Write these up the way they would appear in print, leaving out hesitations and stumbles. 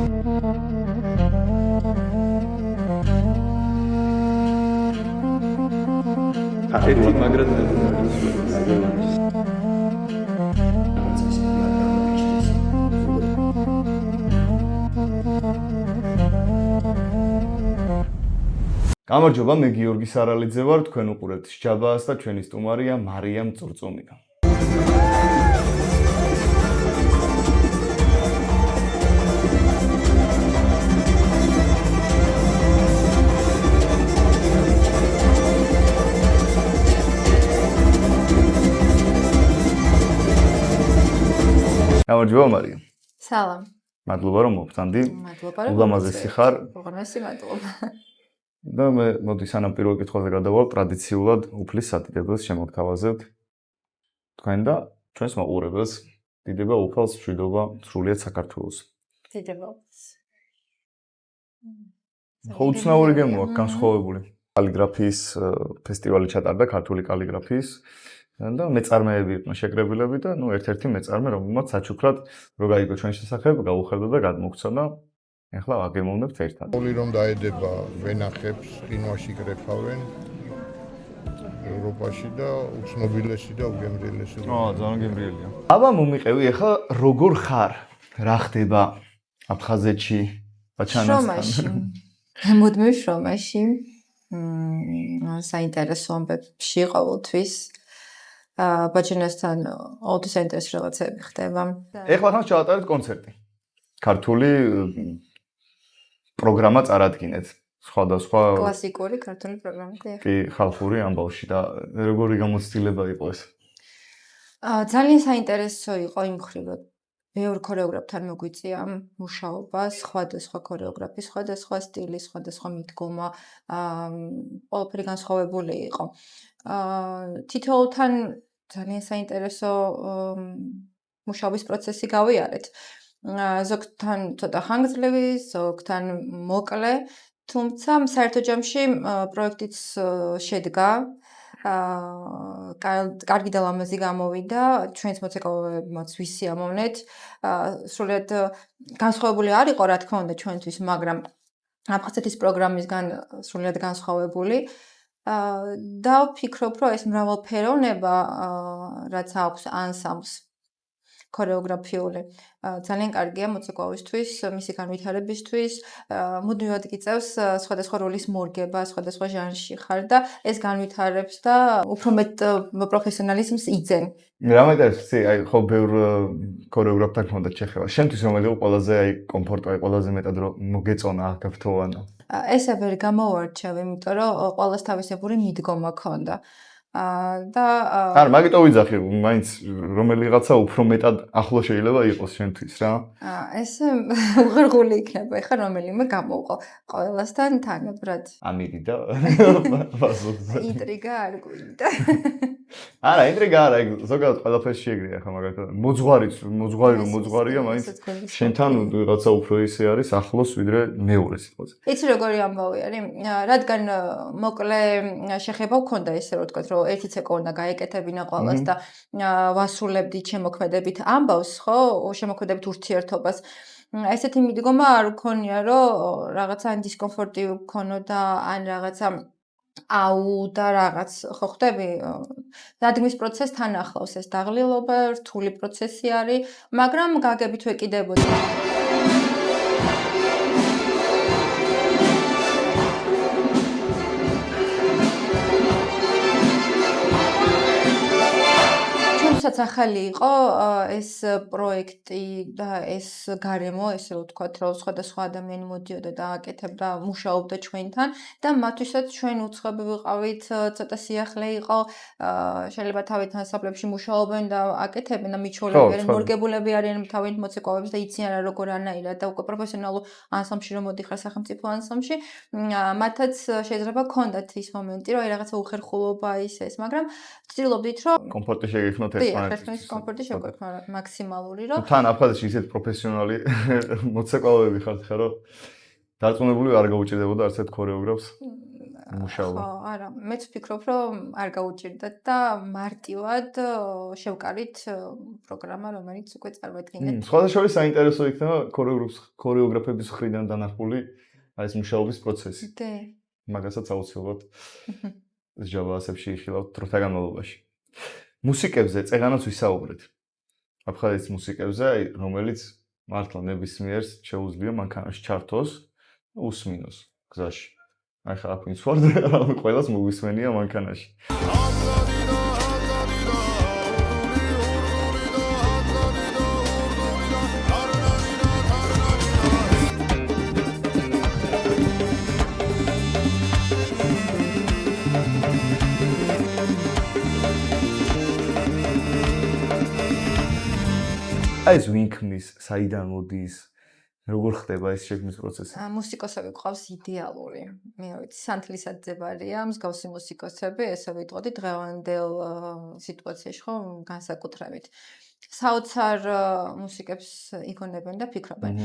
ერთი მაგრად გამარჯობა, მე გიორგი სარალიძე ვარ, თქვენ უყურებთ სჯაბაას და ჩვენი სტუმარია მარიამ წურწუმია. გამარჯობა მარიამ. სალამ. მადლობა რომ მოვხდანდი. მადლობა რომ ულამაზესი ხარ. უღრმესი მადლობა. და მე მოდი სანამ პირველ კითხვაზე გადავალ, ტრადიციულად უფლის სადიდებელს შემოგთავაზებთ. თქვენ და ჩვენს მაყურებელს დიდება უფალს მშვიდობა სრულიად საქართველოს. დიდებავს. ხო უცნაური გემო აქვს განსხვავებული. კალიგრაფიის ფესტივალი ჩატარდა, ქართული კალიგრაფიის და მეწარმეები იყვნენ შეკრებილები და ერთ-ერთი მეწარმე, რომელმაც საჩუქრად რო გაიგო ჩვენი შესახებ, გაუხერდა და გადმოგცა და ეხლა ვაგემოვნებთ ერთად. Όλοι რომ დაედება ვენახებს, ყინვაში გრეფავენ ევროპაში და უცნობილესი და უგემრიელესი. ძალიან გემრიელია. აბა მომიყევი, ეხლა როგორ ხარ? რა ხდება აფხაზეთში, ბაჩანასთან? მოდმევ შრომაში. საინტერესო ამბებში ყოველთვის. ბაჩანასთან ყოველთვის საინტერესო რაღაცები ხდება. ეხლა ხან ჩავატარეთ კონცერტი. ქართული პროგრამა წარადგინეთ. სხვადასხვა კლასიკური ქართული პროგრამა. კი, ხალხური ამბავში და როგორი გამოცდილება იყო ეს? ძალიან საინტერესო იყო იმ მხრივ, რომ ბევრ ქორეოგრაფთან მოგვიწია მუშაობა, სხვადასხვა ქორეოგრაფი, სხვადასხვა სტილი, სხვადასხვა მიდგომა, ყველაფერი განსხვავებული იყო. თითოეულთან ძალიან საინტერესო მუშაობის პროცესი გავიარეთ. ზოგთან ცოტა ხანგრძლივი, ზოგთან მოკლე, თუმცა საერთო ჯამში პროექტიც შედგა. კარგი და ლამაზი გამოვიდა, ჩვენს მოცეკვავებმაც ვისიამოვნეთ. სრულიად განსხვავებული არ იყო, რა თქმა უნდა, ჩვენთვის, მაგრამ აფხაზეთის პროგრამისგან სრულიად განსხვავებული. და ვფიქრობ, რომ ეს მრავალფეროვნება, რაც აქვს ანსამბლს ქორეოგრაფიული, ძალიან კარგია მოცეკვავისთვის, მისი განვითარებისთვის, მუდმივად გიწევს სხვადასხვა როლის მორგება, სხვადასხვა ჟანრში ხარ და ეს განვითარებს და უფრო მეტ პროფესიონალიზმს იძენ. რა მეტყვი, აი ხო ბევრ ქორეოგრაფთან ჰქონდათ შეხება. შენთვის რომელი იყო ყველაზე კომფორტი, ყველაზე მეტად რომ მოგეწონა გაფრთხილდა? ესე ვერ გამოვარჩევ, იმიტომ რომ ყველას თავისებური მიდგომა ჰქონდა. და არა, მაგიტო ვიძახი, მაინც რომელიღაცა უფრო მეტად ახლო შეიძლება იყოს შენთვის რა. ესე უღრღული იქნება, ეხლა რომელიმე გამოვყო ყველასთან თანაბრად. ამირი და ბაზოზე. ინტრიგა არ გვინდა. არა, ინტრიგა არა, ზოგადად ყველაფერში ეგრეა ხა მაგალითად. მოძღვარია, მაინც შენთან ვიღაცა უფრო ისე არის ახლოს ვიდრე მეორე სიტყვაზე. იცი როგორი ამბავი არის? რადგან მოკლე შეხება ვქონდა ესე რომ ვთქვათ, რომ ერთი ცეკვა უნდა გაეკეთებინა ყველას და ვასრულებდით შემოქმედებით ამბავს, ხო? შემოქმედებით ურთიერთობას. ესეთი მიდგომა არ ვქონია, რომ რაღაცა დისკომფორტი ვქონოდა, ან რაღაცა და რაღაც ხო ხდები? დადგმის პროცესს თან ახლავს ეს დაღლილობა, რთული პროცესი არის, მაგრამ გაგებით ვეკიდებოდი. ჩვენთვისაც ახალი იყო ეს პროექტი და ეს გარემო, ესე ვთქვათ, რომ სხვადასხვა ადამიანი მოდიოდა და აკეთებდა, მუშაობდა ჩვენთან და მათთვისაც ჩვენ უცხოები ვიყავით, ცოტა სიახლე იყო, შეიძლება თავით ანსამბლებში მუშაობენ და აკეთებენ და მიჩვეულები არიან, მორგებულები არიან თავით მოცეკვავებს და იციან რა როგორ არანაირად და უკვე პროფესიონალურ ანსამბლში რომ მოდიხარ სახელმწიფო ანსამბლში, მათაც შეიძლება ქონდათ ის მომენტი, რომ აი რაღაცა უხერხულობა ისე ეს, მაგრამ ვცდილობდით, რომ კომფორტი შეგექმნათ ეს ერთმანეთის კომფორტი შეგვექმნა მაქსიმალური, რომ თან აფხაზეთში ისეთ პროფესიონალი მოცეკვავები ხართ, რომ დარწმუნებული არ გაუჭირდებოდა არც ერთ ქორეოგრაფს. მუშაობა. ხო, არა, მეც ვფიქრობ, რომ არ გაუჭირდათ და მარტივად შევკარით პროგრამა, რომელიც უკვე წარმოედგინეთ. სხვადასხვა საინტერესო იქნება ქორეოგრაფების მხრიდან დანახული აი ეს მუშაობის პროცესი. დი. მაგასაც აუცილებლად სჯობა ასებში იხილავთ დროთა განმავლობაში. მუსიკებზე წეგანაც ვისაუბრეთ. აფხაზეთის მუსიკებზე, აი რომელიც მართლა ნებისმიერს შეუძლია მანქანაში ჩართოს, უსმინოს გზაში. აი ხა აქ ვინც ვარ და ყველას მოვისმენია მანქანაში. აი ეს ვინ ქმნის, საიდან მოდის, როგორ ხდება ეს შექმნის პროცესი? მუსიკოსები გვყავს იდეალური. მე ვიცი, სანთლისაძე ბარია, მსგავსი მუსიკოსები, ესე ვიტყოდი დღევანდელ სიტუაციაში ხო განსაკუთრებით. საოცარ მუსიკებს იგონებენ და ფიქრობენ.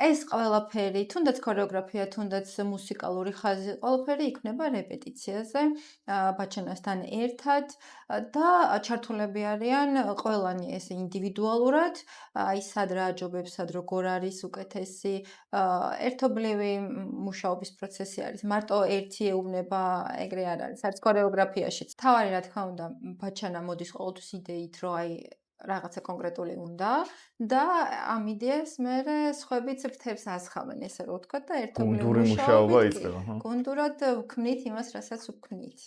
ეს ყველაფერი, თუნდაც ქორეოგრაფია, თუნდაც მუსიკალური ხაზი, ყველაფერი იქნება რეპეტიციაზე, ბაჩანასთან ერთად და ჩართულები არიან ყველანი ესე ინდივიდუალურად, აი სად რა აჯობებს, სად როგორ არის უკეთესი, ერთობლივი მუშაობის პროცესი არის. მარტო ერთი ეუბნება ეგრე არ არის, არც ქორეოგრაფიაშიც. თავარი რა თქმა უნდა, ბაჩანა მოდის ყოველთვის იდეით, რომ აი რაღაცა კონკრეტული უნდა და ამ იდეას მერე სხვაებიც ფრთებს ასხავენ, ესე რომ ვთქვა და ერთობლივი გუნდური მუშაობა იწყება, ხო? გუნდურად ვქმნით იმას, რასაც ვქმნით.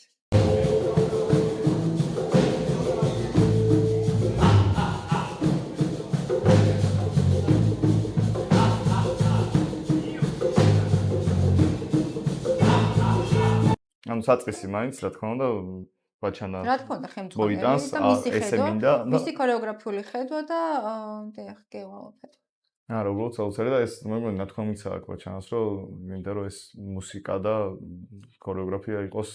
ანუ საწყისი მაინც, რა თქმა უნდა, ბაჩანა რა თქმა უნდა, ხელმძღვანელი მოიტანს და მისი ესე ხედვა, მინდა და მისი ქორეოგრაფიული ხედვა და დიახ, კი ყველაფერი. არა, უბრალოდ საოცარი და ეს მე მგონი ნათქვამიცა აქვს ბაჩანას, რომ მინდა რომ ეს მუსიკა და ქორეოგრაფია იყოს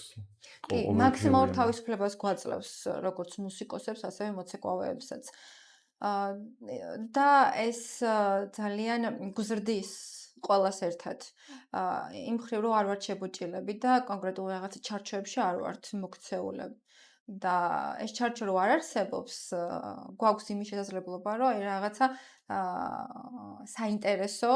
კი, მაქსიმალურ თავისუფლებას გვაძლევს როგორც მუსიკოსებს, ასევე მოცეკვავეებსაც. და ეს ძალიან გზრდის ყველას ერთად. იმ მხრივ რომ არ ვართ შებუჭილები და კონკრეტულ რაღაცა ჩარჩოებში არ ვართ მოქცეულები. და ეს ჩარჩო რო არ არსებობს, გვაქვს იმის შესაძლებლობა, რომ აი რაღაცა საინტერესო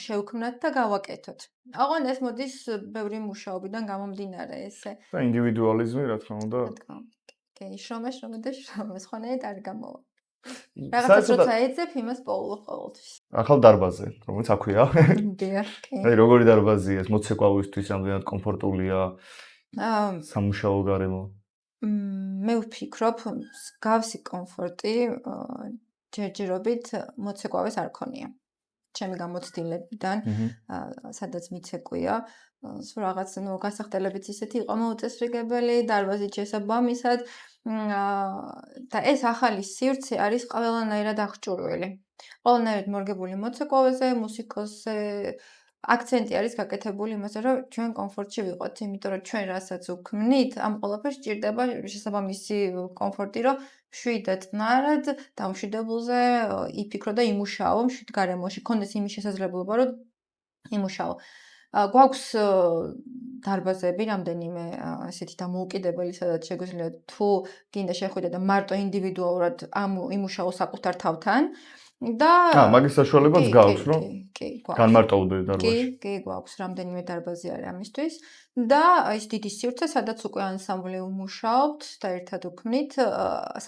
შევქმნათ და გავაკეთოთ. ოღონდ ეს მოდის ბევრი მუშაობიდან გამომდინარე ესე. და ინდივიდუალიზმი, რა თქმა უნდა. რა თქმა უნდა. კი, შრომა და შრომა, სხვანაირად არ გამოვა. რაღაცას როცა ეძებ, იმას პოულობ ყოველთვის. ახალ დარბაზზე, რომელიც აქვეა. დიახ, კი. აი როგორი დარბაზია ეს მოცეკვავისთვის, რამდენად კომფორტულია სამუშაო გარემო. მე ვფიქრობ, მსგავსი კომფორტი ჯერჯერობით მოცეკვავეს არ ქონია. ჩემი გამოცდილებიდან, სადაც მიცეკვია, რაღაც გასახდელებიც ისეთი იყო მოუწესრიგებელი, დარბაზით შესაბამისად და ეს ახალი სივრცე არის ყველანაირად აღჭურვილი. ყველანაირად მორგებული მოცეკვავეზე, მუსიკოსზე აქცენტი არის გაკეთებული იმაზე, რომ ჩვენ კომფორტში ვიყოთ, იმიტომ რომ ჩვენ რასაც ვქმნით, ამ ყველაფერს სჭირდება შესაბამისი კომფორტი, რომ შვიდ წნარად დამშვიდებულზე იფიქრო და იმუშაო მშვიდ გარემოში, ქონდეს იმის შესაძლებლობა, რომ იმუშაო. გვაქვს დარბაზები, რამდენიმე ესეთი დამოუკიდებელი, სადაც შეგვიძლია თუ გინდა შეხვიდე და მარტო ინდივიდუალურად იმუშაო საკუთარ თავთან. და მაგის საშუალებაც გაქვს, რომ განმარტოვდე დარბაზში. კი, გვაქვს რამდენიმე დარბაზი არის ამისთვის და ის დიდი სივრცე, სადაც უკვე ანსამბლი ვმუშაობთ და ერთად ვქმნით,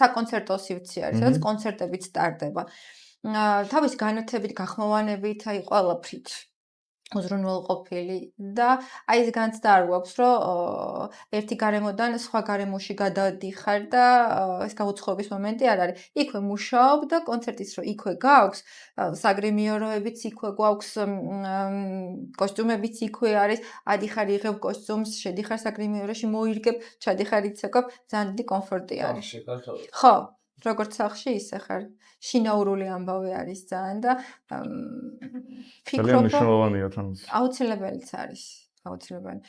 საკონცერტო სივრცე არის, სადაც კონცერტებიც ტარდება. თავის განათებით, გახმოვანებით, აი ყველაფრით უზრუნველყოფილი და აი ეს განცდა არ გვაქვს, რომ ერთი გარემოდან სხვა გარემოში გადავდიხარ და ეს გაუცხოების მომენტი არ არის. იქვე მუშაობ და კონცერტიც რომ იქვე გაქვს, საგრიმიოროებიც იქვე გვაქვს, კოსტუმებიც იქვე არის, ადიხარ იღებ კოსტუმს, შედიხარ საგრიმიოროში, მოირგებ, ჩადიხარ იცეკვებ, ძალიან დიდი კომფორტი არის. ხო, როგორც სახლში ისე ხარ. შინაურული ამბავი არის ძალიან და ძალიან ფიქრობ, მნიშვნელოვანია თან. აუცილებელიც არის. აუცილებელი.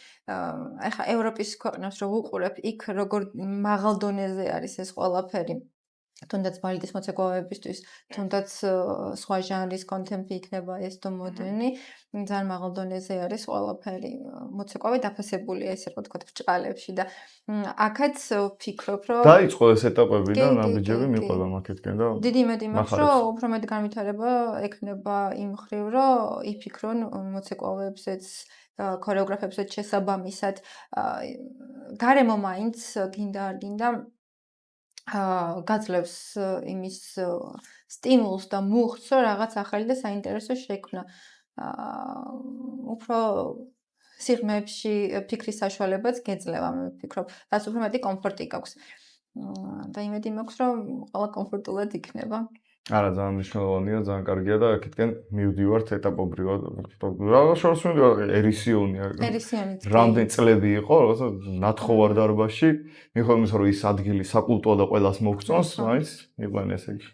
ეხლა ევროპის ქვეყნებს რო ვუყურებ, იქ როგორ მაღალ დონეზე არის ეს ყველაფერი. თუნდაც ბალეტის მოცეკვავეებისთვის, თუნდაც სხვა ჟანრის კონტემპი იქნება ეს თუ მოდერნი, ძალიან მაღალ დონეზე არის ყველაფერი. მოცეკვავე დაფასებულია ესე რომ ვთქვათ ბრჭყალებში და აქაც ვფიქრობ, რომ დაიწყო ეს ეტაპები და კი, კი, ნაბიჯები კი, კი. მიყვება მაქეთკენ და დიდი იმედი მაქვს, მახარებს. რომ უფრო მეტ განვითარება ექნება იმ მხრივ, რომ იფიქრონ მოცეკვავეებზეც, ქორეოგრაფებზეც შესაბამისად. გარემო მაინც გინდა არ გინდა გაძლევს იმის სტიმულს და მუხტს, რომ რაღაც ახალი და საინტერესო შექმნა. უფრო სიღრმეებში ფიქრის საშუალებაც გეძლევა, მე ვფიქრობ, რაც უფრო მეტი კომფორტი გაქვს. და იმედი მაქვს, რომ ყველა კომფორტულად იქნება. არა, ძალიან მნიშვნელოვანია, ძალიან კარგია და აქეთკენ მივდივართ ეტაპობრივად. რაღაც შორს მივდივარ, ერისიონია. ერისიონიც კი. რამდენი წლები იყო, რაღაცა ნათხოვარ დარბაზში, მიუხედავად იმისა, რომ ის ადგილი საკულტოა და ყველას მოგწონს, მაინც იყვნენ ესე იგი.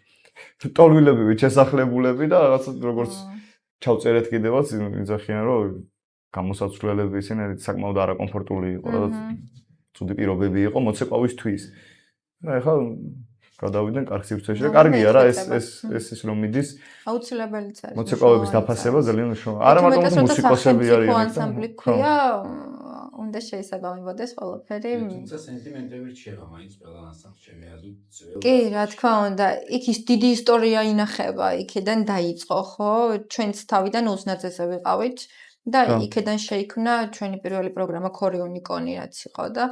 ტოლვილები, შესახლებულები და რაღაცა როგორც ჩავწერეთ კიდევაც იძახიან, რომ გამოსაცვლელები ისინი საკმაოდ არაკომფორტული იყო, რაღაც ცუდი პირობები იყო მოცეკვავისთვის. და ეხლა გადავიდნენ კარგ სივრცეში და კარგია რა ეს რომ მიდის აუცილებელიც არის. მოცეკვავების დაფასება ძალიან მნიშვნელოვანია. არა მარტო მუსიკოსები არიან. ანსამბლი ქვია, უნდა შეესაბამებოდეს ყველაფერი. თუმცა სენტიმენტები რჩება მაინც ყველა ანსამბლს ჩემი აზრით ძველ. კი, რა თქმა უნდა, იქ ის დიდი ისტორია ინახება, იქიდან დაიწყო, ხო? ჩვენც თავიდან უზნაძეზე ვიყავით. და იქიდან შეიქმნა ჩვენი პირველი პროგრამა ქორეონიკონი რაც იყო და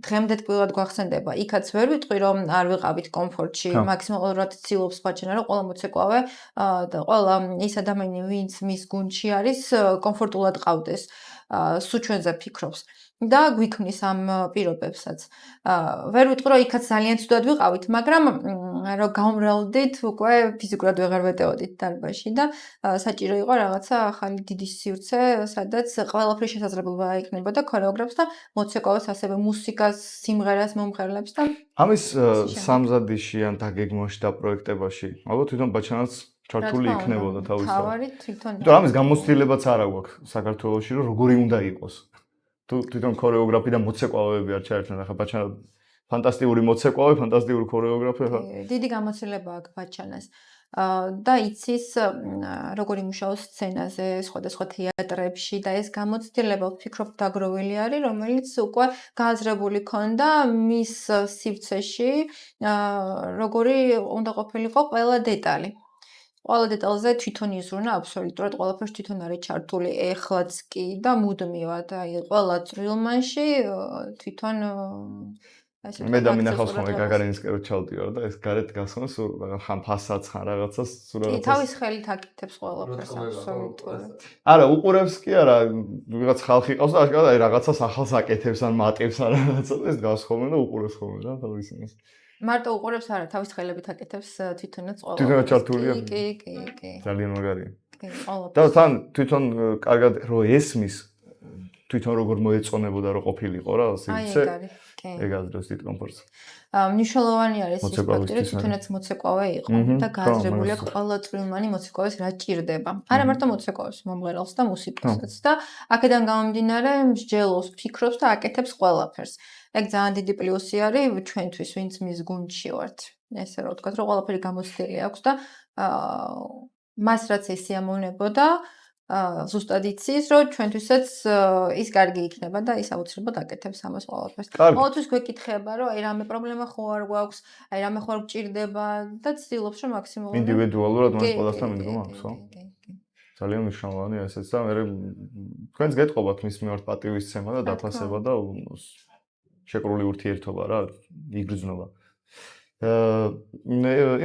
დღემდე თბილად გვახსენდება. იქაც ვერ ვიტყვი რომ არ ვიყავით კომფორტში, მაქსიმალურად ცდილობს ბაჩენა რომ ყველა მოცეკვავე და ყველა ის ადამიანი ვინც მის გუნდში არის კომფორტულად ყავდეს. სულ ჩვენზე ფიქრობს და გვიქმნის ამ პირობებსაც. ვერ ვიტყვი რომ იქაც ძალიან ცუდად ვიყავით, მაგრამ რომ გამრავლდით უკვე ფიზიკურად ვეღარ ვეტეოდით დარბაზში და საჭირო იყო რაღაცა ახალი დიდი სივრცე, სადაც ყველაფერი შესაძლებლობა იქნებოდა ქორეოგრაფს და მოცეკვავეს ასევე მუსიკას, სიმღერას მომღერლებს და ამის სამზადიში ან დაგეგმვაში და პროექტებაში ალბათ თვითონ ბაჩანაც ჩართული იქნებოდა თავისთავად. თავარი თვითონ. იმიტომ ამის გამოცდილებაც არ აქვს საქართველოში რომ როგორი უნდა იყოს. თუ თვითონ ქორეოგრაფი და მოცეკვავეები არ ჩაერთვნენ, ახლა ბაჩანა ფანტასტიკური მოცეკვავე, ფანტასტიკური ქორეოგრაფი ახლა. დიდი გამოცდილება აქვს ბაჩანას. და იცის როგორ იმუშაოს სცენაზე, სხვადასხვა თეატრებში და ეს გამოცდილება ვფიქრობ დაგროვილი არის, რომელიც უკვე გააზრებული ქონდა მის სივრცეში, როგორი უნდა ყოფილიყო ყველა დეტალი. ყველა დეტალზე თვითონ იზრუნა აბსოლუტურად ყველაფერს თვითონ არის ჩართული ეხლაც კი და მუდმივად, აი ყველა წვრილმანში თვითონ მე და მინახავს ხოლმე გაგარინისკენ ჩავდივარ და ეს გარეთ გასხმას ხან ფასადს ხან რაღაცას სულ რაღაცას. კი, თავის ხელით აკეთებს ყველაფერს აბსოლუტურად. არა, უყურებს კი არა, ვიღაც ხალხი ყავს და აშკარად აი რაღაცას ახალს აკეთებს ან მატებს ან რაღაცა ეს გასხმენ და უყურებს ხოლმე რა თავის იმას. მარტო უყურებს არა, თავის ხელებით აკეთებს თვითონაც ყველაფერს. თვითონაც ჩართულია. კი. ძალიან მაგარია. კი, ყველაფერს. და თან თვითონ კარგად რო ესმის თვითონ როგორ მოეწონებოდა რო ყოფილიყო რა სივრცე. აი ეგ არის. ეგ აზრებს დიდ კომფორტს. მნიშვნელოვანი არის ის ფაქტი, რომ თვითონაც მოცეკვავე იყო და გააზრებული აქვს ყველა წვრილმანი მოცეკვავის რა ჭირდება. არა მარტო მოცეკვავის, მომღერალს და მუსიკოსაც და აქედან გამომდინარე მსჯელობს, ფიქრობს და აკეთებს ყველაფერს. ეგ ძალიან დიდი პლუსი არის ჩვენთვის, ვინც მის გუნდში ვართ. ესე რომ ვთქვათ, რომ ყველაფერი გამოცდილი აქვს და მას რაც ესიამოვნებოდა ზუსტად იცის, რომ ჩვენთვისაც ის კარგი იქნება და ის აუცილებლად აკეთებს ამას ყველაფერს. ყოველთვის გვეკითხება, რომ აი რამე პრობლემა ხო არ გვაქვს, აი რამე ხო არ გჭირდება და ცდილობს, რომ მაქსიმალურად ინდივიდუალურად მას ყველასთან მიდგომა აქვს, ხო? ძალიან მნიშვნელოვანია ესეც და მე თქვენს გეტყობათ მის მიმართ პატივისცემა და დაფასება და შეკრული ურთიერთობა რა, იგრძნობა.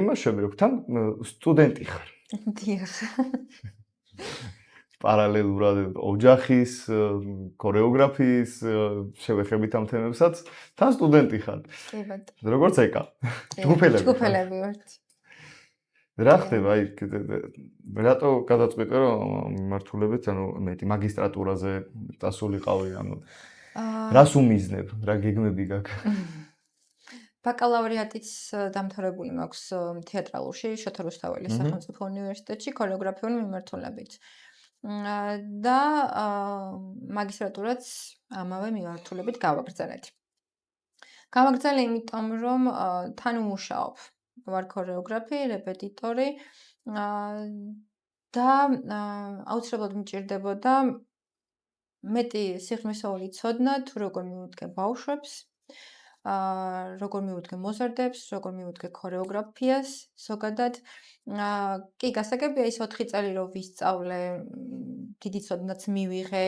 იმას შევიდროք, თან სტუდენტი ხარ. დიახ. პარალელურად ოჯახის, ქორეოგრაფიის შევეხებით ამ თემებსაც, თან სტუდენტი ხარ. კი ბატონო. როგორც ეკა. ჯგუფელები ვართ. რა ხდება აი რატო გადაწყვიტე რომ მიმართულებით ანუ მეტი მაგისტრატურაზე დასულიყავი ანუ რას უმიზნებ, რა გეგმები გაქვს? ბაკალავრიატიც დამთავრებული მაქვს თეატრალურში, შოთა რუსთაველის სახელმწიფო უნივერსიტეტში ქორეოგრაფიული მიმართულებით. და მაგისტრატურაც ამავე მიმართულებით გავაგრძელეთ. გამაგრძელე იმიტომ, რომ თან ვმუშაობ. ვარ ქორეოგრაფი, რეპეტიტორი და აუცილებლად მჭირდებოდა მეტი სიღრმისეული ცოდნა თუ როგორ მივუდგე ბავშვებს, როგორ მივუდგე მოზარდებს, როგორ მივუდგე ქორეოგრაფიას, ზოგადად. კი, გასაგებია ის 4 წელი რომ ვისწავლე, დიდი ცოდნაც მივიღე,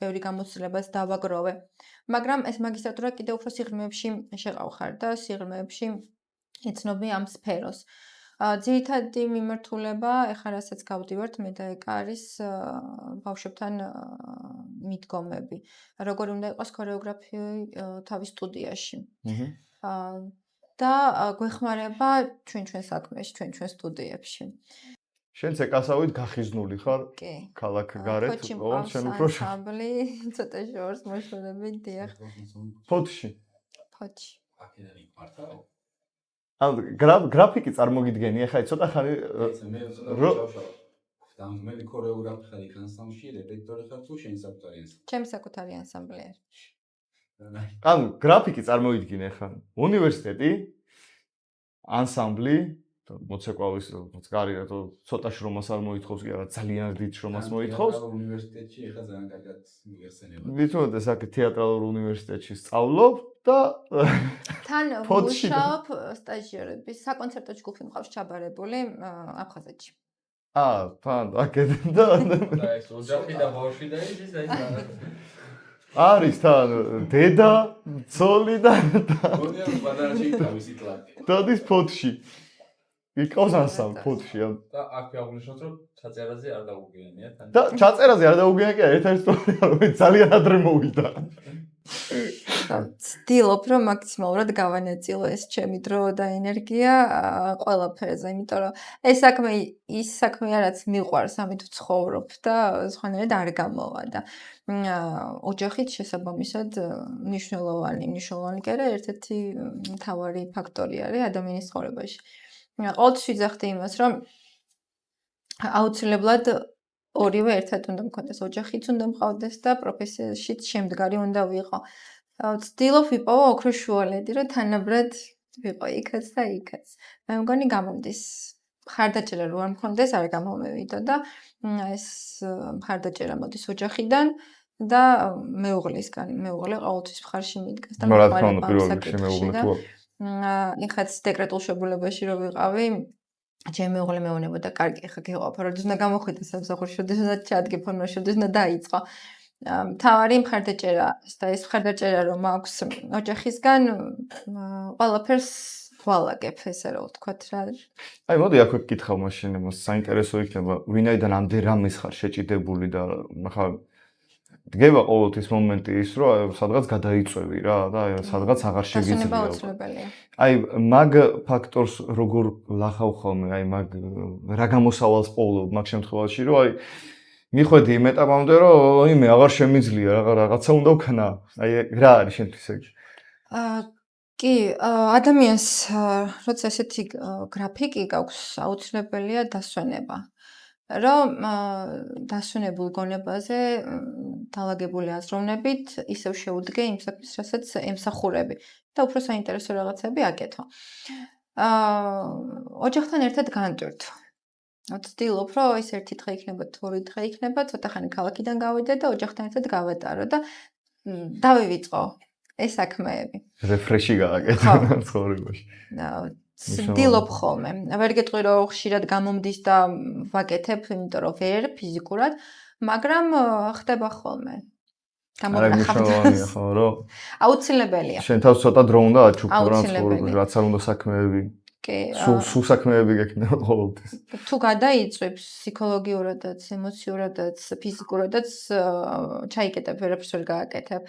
ბევრი გამოცდილებას დავაგროვე. მაგრამ ეს მაგისტრატურა კიდევ უფრო სიღრმეებში შეყავხარ და სიღრმეებში ეცნობი ამ სფეროს. ძირითადი მიმართულება, ეხლა რასაც გავდივართ, მე და ეკა არის ბავშვებთან მიდგომები. როგორი უნდა იყოს ქორეოგრაფია თავის სტუდიაში. და გვეხმარება ჩვენ საქმეში, ჩვენ სტუდიებში. შენც ეკასავით გახიზნული ხარ? კი. ქალაქ გარეთ, ფოთში ოღონდ მყავს შენ უფრო ანსამბლი, ცოტა შორს მოშორებით, დიახ. ფოთში. ფოთში. აქედან იქ მართავ. ან გრაფიკი წარმოგიდგენი, ახლა ცოტა ხანი მე ვშავ. დამდგმელი ქორეოგრაფი ხარ იქ ანსამბლში, რეპეტიტორი ხარ თუ შენ საკუთარი ანსამბლი? ჩემი საკუთარი ანსამბლი არის. ან გრაფიკი წარმოვიდგინე ახლა უნივერსიტეტი ანსამბლი მოცეკვავის მწკარი რატო ცოტა შრომას არ მოითხოვს კი არა ძალიან დიდ შრომას მოითხოვს უნივერსიტეტში ახლა ძალიან კარგად მიგეხსენება ვითომ ეს აქ თეატრალურ უნივერსიტეტში სწავლობ და თან ვმუშაობ სტაჟიორების საკონცერტო ჯგუფი მყავს ჩაბარებული აფხაზეთში თან აქედან და ეს ოჯახი და ბავშვი და ის არის თან დედა ცოლი და გონია რომ ბადარში თავისი კლასი დადის ფოთში იყავს ანსამბლი ფოთში და აქ აღნიშნოთ რომ ჩაწერაზე არ დაუგიანია თან და ჩაწერაზე არ დაუგიანია კი ერთ-ერთი ისტორია რომ ძალიან ადრე მოვიდა ვცდილობ რომ მაქსიმალურად გავანაწილო ეს ჩემი დრო და ენერგია ყველაფერზე, იმიტომ რომ ეს საქმე ის საქმეა რაც მიყვარს, ამით ვცხოვრობ და სხვანაირად არ გამოვა და ოჯახით შესაბამისად მნიშვნელოვანი კი არა, ერთ-ერთი მთავარი ფაქტორი არის ადამიანის ცხოვრებაში. ყოველთვის ვიძახდი იმას, რომ აუცილებლად ორივე ერთად უნდა მქონდეს, ოჯახიც უნდა მყავდეს და პროფესიაშიც შემდგარი უნდა ვიყო. ვცდილობ ვიპოვო ოქროს შუალედი, რომ თანაბრად ვიყო იქაც და იქაც. მე მგონი გამომდის. მხარდაჭერა რო არ მქონდეს, არ გამომევიდო და ეს მხარდაჭერა მოდის ოჯახიდან და მეუღლისგან. მეუღლე ყოველთვის მხარში მიდგას და რა თქმა უნდა, პირველ რიგში მეუღლე თუ ეხაც დეკრეტულ შებულებაში რო ვიყავი, ჩემი მეუღლე მეუბნებოდა, კარგი, ხა გეყოფა, როდის უნდა გამოხვიდე სამსახურში, როდის უნდა ჩადგე ფორმაში, როდის უნდა დაიწყო. მთავარი მხარდაჭერა და ეს მხარდაჭერა რომ აქვს ოჯახისგან, ყველაფერს ვალაგებ, ესე რომ ვთქვათ რა. აი, მოდი აქ ვკითხავ მაშინ, საინტერესო იქნება, ვინაიდან ამდენ რამეს ხარ შეჭიდებული და ახლა დგება ყოველთვის მომენტი ის, რომ სადღაც გადაიწვევი რა და სადღაც აღარ შეგიძლია. აი, მაგ ფაქტორს როგორ ლახავ ხოლმე, აი, რა გამოსავალს პოულობ მაგ შემთხვევაში, რომ აი მიხვედი იმ ეტაპამდე, რომ იმე აღარ შემიძლია, რაღაცა უნდა ვქნა. აი, რა არის შენთვის ეგ? კი, ადამიანს როცა ესეთი გრაფიკი გაქვს, აუცილებელია დასვენება. რომ დასვენებულ გონებაზე დალაგებული აზროვნებით ისევ შეუდგე იმ საქმეს, რასაც ემსახურები და უფრო საინტერესო რაღაცები აკეთო. ოჯახთან ერთად განტვირთო. ვცდილობ, რომ ეს ერთი დღე იქნება, თუ ორი დღე იქნება, ცოტა ხანი ქალაქიდან გავიდე და ოჯახთან ერთად გავატარო და დავივიწყო ეს საქმეები. რეფრეში გააკეთე ცხოვრებაში. ვცდილობ ხოლმე. ვერ გეტყვი, რომ ხშირად გამომდის და ვაკეთებ, იმიტომ რომ ვერ ფიზიკურად, მაგრამ ხდება ხოლმე. გამონახავდას. ხო, რომ აუცილებელია. შენ თავს ცოტა დრო უნდა აჩუქო რა ცხოვრებაში, რაც არ უნდა საქმეები. კი. სულ საქმეები გექნება ყოველთვის. თუ გადაიწვევს ფსიქოლოგიურადაც, ემოციურადაც, ფიზიკურადაც ჩაიკეტებ, ვერაფერს ვერ გააკეთებ.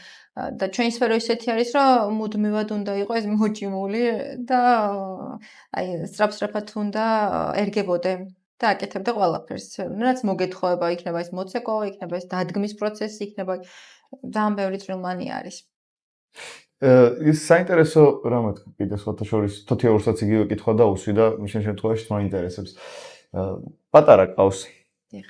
და ჩვენი სფერო ისეთი არის, რომ მუდმივად უნდა იყოს მოჭიმული და აი სწრაფ-სწრაფად უნდა ერგებოდე და აკეთებდე ყველაფერს. რაც მოგეთხოვება, იქნება ეს მოცეკვავა, იქნება ეს დადგმის პროცესი, იქნება ძალიან ბევრი წვრილმანი არის. ის საინტერესო რამად კიდე სხვათა შორის თოთიაურსაც იგივე კითხვა დაუსვი და მის შემთხვევაში მაინტერესებს. პატარა ყავს. დიახ.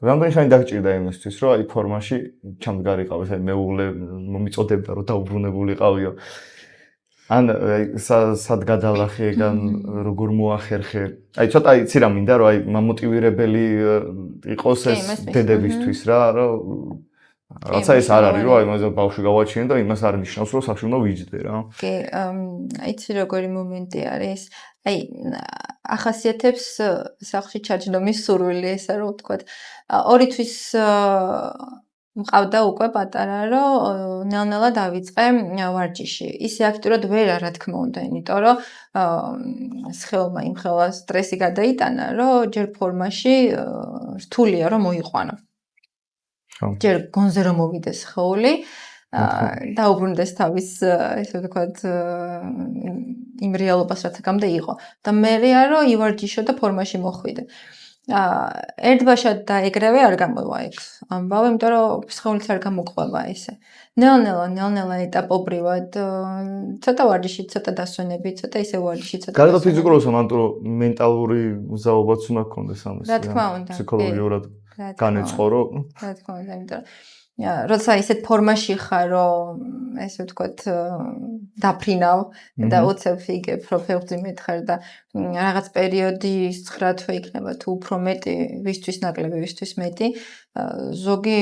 რამდენი ხანი დაგჭირდა იმისთვის, რომ აი ფორმაში ჩამდგარიყავეს, აი მეუღლე მომიწოდებდა, რომ დაუბრუნებულიყავიო. ან აი სად გადალახე ეგან როგორ მოახერხე. აი ცოტა იცი რა მინდა, რომ აი მამოტივირებელი იყოს ეს დედებისთვის რა, რომ რაცა ეს არ არის, რომ აი მაგაზე ბავშვი გავაჩინე და იმას არ ნიშნავს, რომ სახში უნდა ვიჯდე რა. კი, იცი როგორი მომენტი არის. აი, ახასიათებს სახლში ჩაჯდომის სურვილი, ესა რომ ვთქვათ. 2 თვის მყავდა უკვე პატარა, რომ ნელ-ნელა დავიწყე ვარჯიში. ისე აქტიურად ვერ რა თქმა უნდა, იმიტომ რომ სხეულმა იმხელა სტრესი გადაიტანა, რომ ჯერ ფორმაში რთულია რომ მოიყვანო. ჯერ გონზე რომ მოვიდეს სხეული, დაუბრუნდეს თავის, ესე ვთქვათ, იმ რეალობას რაც აქამდე იყო. და მერეა რომ ივარჯიშო და ფორმაში მოხვიდე. ერთბაშად დაეგრევე არ გამოვა ეგ ამბავი, იმიტომ რომ სხეულიც არ გამოყვება ესე. ნელ-ნელა ეტაპობრივად, ცოტა ვარჯიში, ცოტა დასვენები, ცოტა ისე ვარჯიში, ცოტა. გარდა ფიზიკურისა, მარტო მენტალური მზაობაც უნდა გქონდეს ამას. რა თქმა უნდა. ფსიქოლოგიურად განეწყორო. რა თქმა უნდა, იმიტომ რომ როცა ისეთ ფორმაში ხარ, რომ ესე ვთქვათ, დაფრინავ და უცებ იგებ პროფექციმეთ ხარ და რაღაც პერიოდი 9 თვე იქნება თუ უფრო მეტი, ვისთვის ნაკლები, ვისთვის მეტი, ზოგი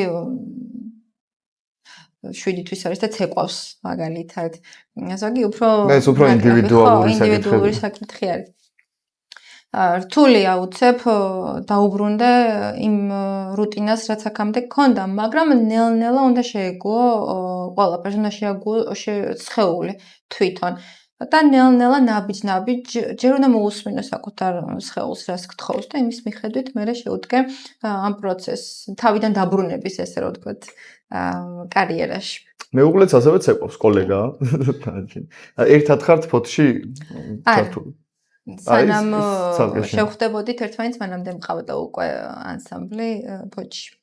7 თვის არის და ცეკვავს მაგალითად. ზოგი უფრო ეს უფრო ინდივიდუალური საკითხი არის. რთულია უცებ დაუბრუნდე იმ რუტინას, რაც აქამდე გქონდა, მაგრამ ნელ-ნელა უნდა შეეგუო ყველაფერს, უნდა შეეგუო სხეული თვითონ. და ნელ-ნელა ნაბიჯ, ჯერ უნდა მოусმინო საკუთარ სხეულს, რას გთხოვს და იმის მიხედვით მე შეუდგე ამ პროცესს, თავიდან დაბრუნების, ესე რომ ვთქვათ, კარიერაში. მეუღლეც ასევე ცეკვავს, კოლეგაა. ერთად ხართ ფოთში ჩართული. სანამ შევხვდებოდით ერთმანეთს, მანამდე მყავდა უკვე ანსამბლი ფოთში.